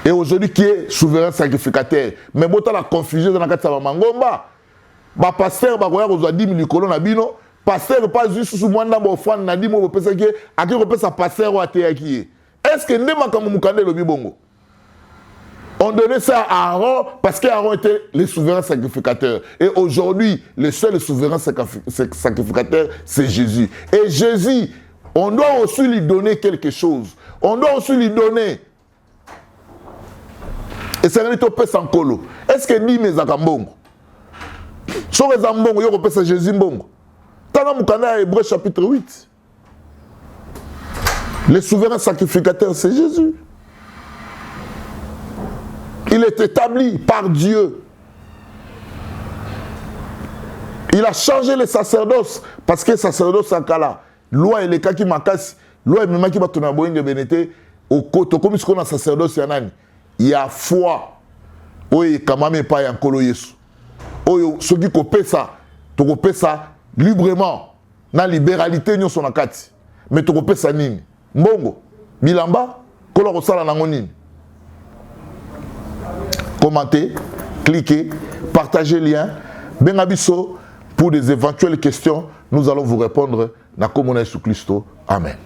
Et aujourd'hui qui est souverain sacrificateur, mais bota la confusion dans nakati ya mangomba. Ba pasteur ba koya ko zwa 10 likolo na bino, pasteur pas juste sous mwanda ba offrande na 10 mo pesa ke aki ko pesa pasteur wa te yaki. Est-ce que ndema comme mukande lo bibongo? On donnait ça à Aaron parce qu'Aaron était le souverain sacrificateur. Et aujourd'hui, le seul souverain sacrificateur, c'est Jésus. Et Jésus, on doit aussi lui donner quelque chose. On doit aussi lui donner. Et c'est un peu sans colo. Est-ce que ni mes akambongo? Sur les ambongo, il y a Jésus mbongo. Tana mukana Hébreu chapitre 8. Le souverain sacrificateur, c'est Jésus. Il est établi par Dieu. Il a changé le sacerdoce parce que le sacerdoce c'est là. Loi et les cas qui m'acassent, loi et même qui va tourner à Boeing de Bénété, au côté comme ce qu'on a sacerdoce il y a foi. Oui, quand même pas un colo Yesu. Oui, ceux qui copient ça, tu copies ça librement. Na libéralité nous son akati. Mais tu copies ça nini? Mbongo, bilamba, kolo sala nango nini? Commentez, cliquez, partagez le lien. Bengabiso, pour des éventuelles questions, nous allons vous répondre dans Komona Jésus Christ. Amen.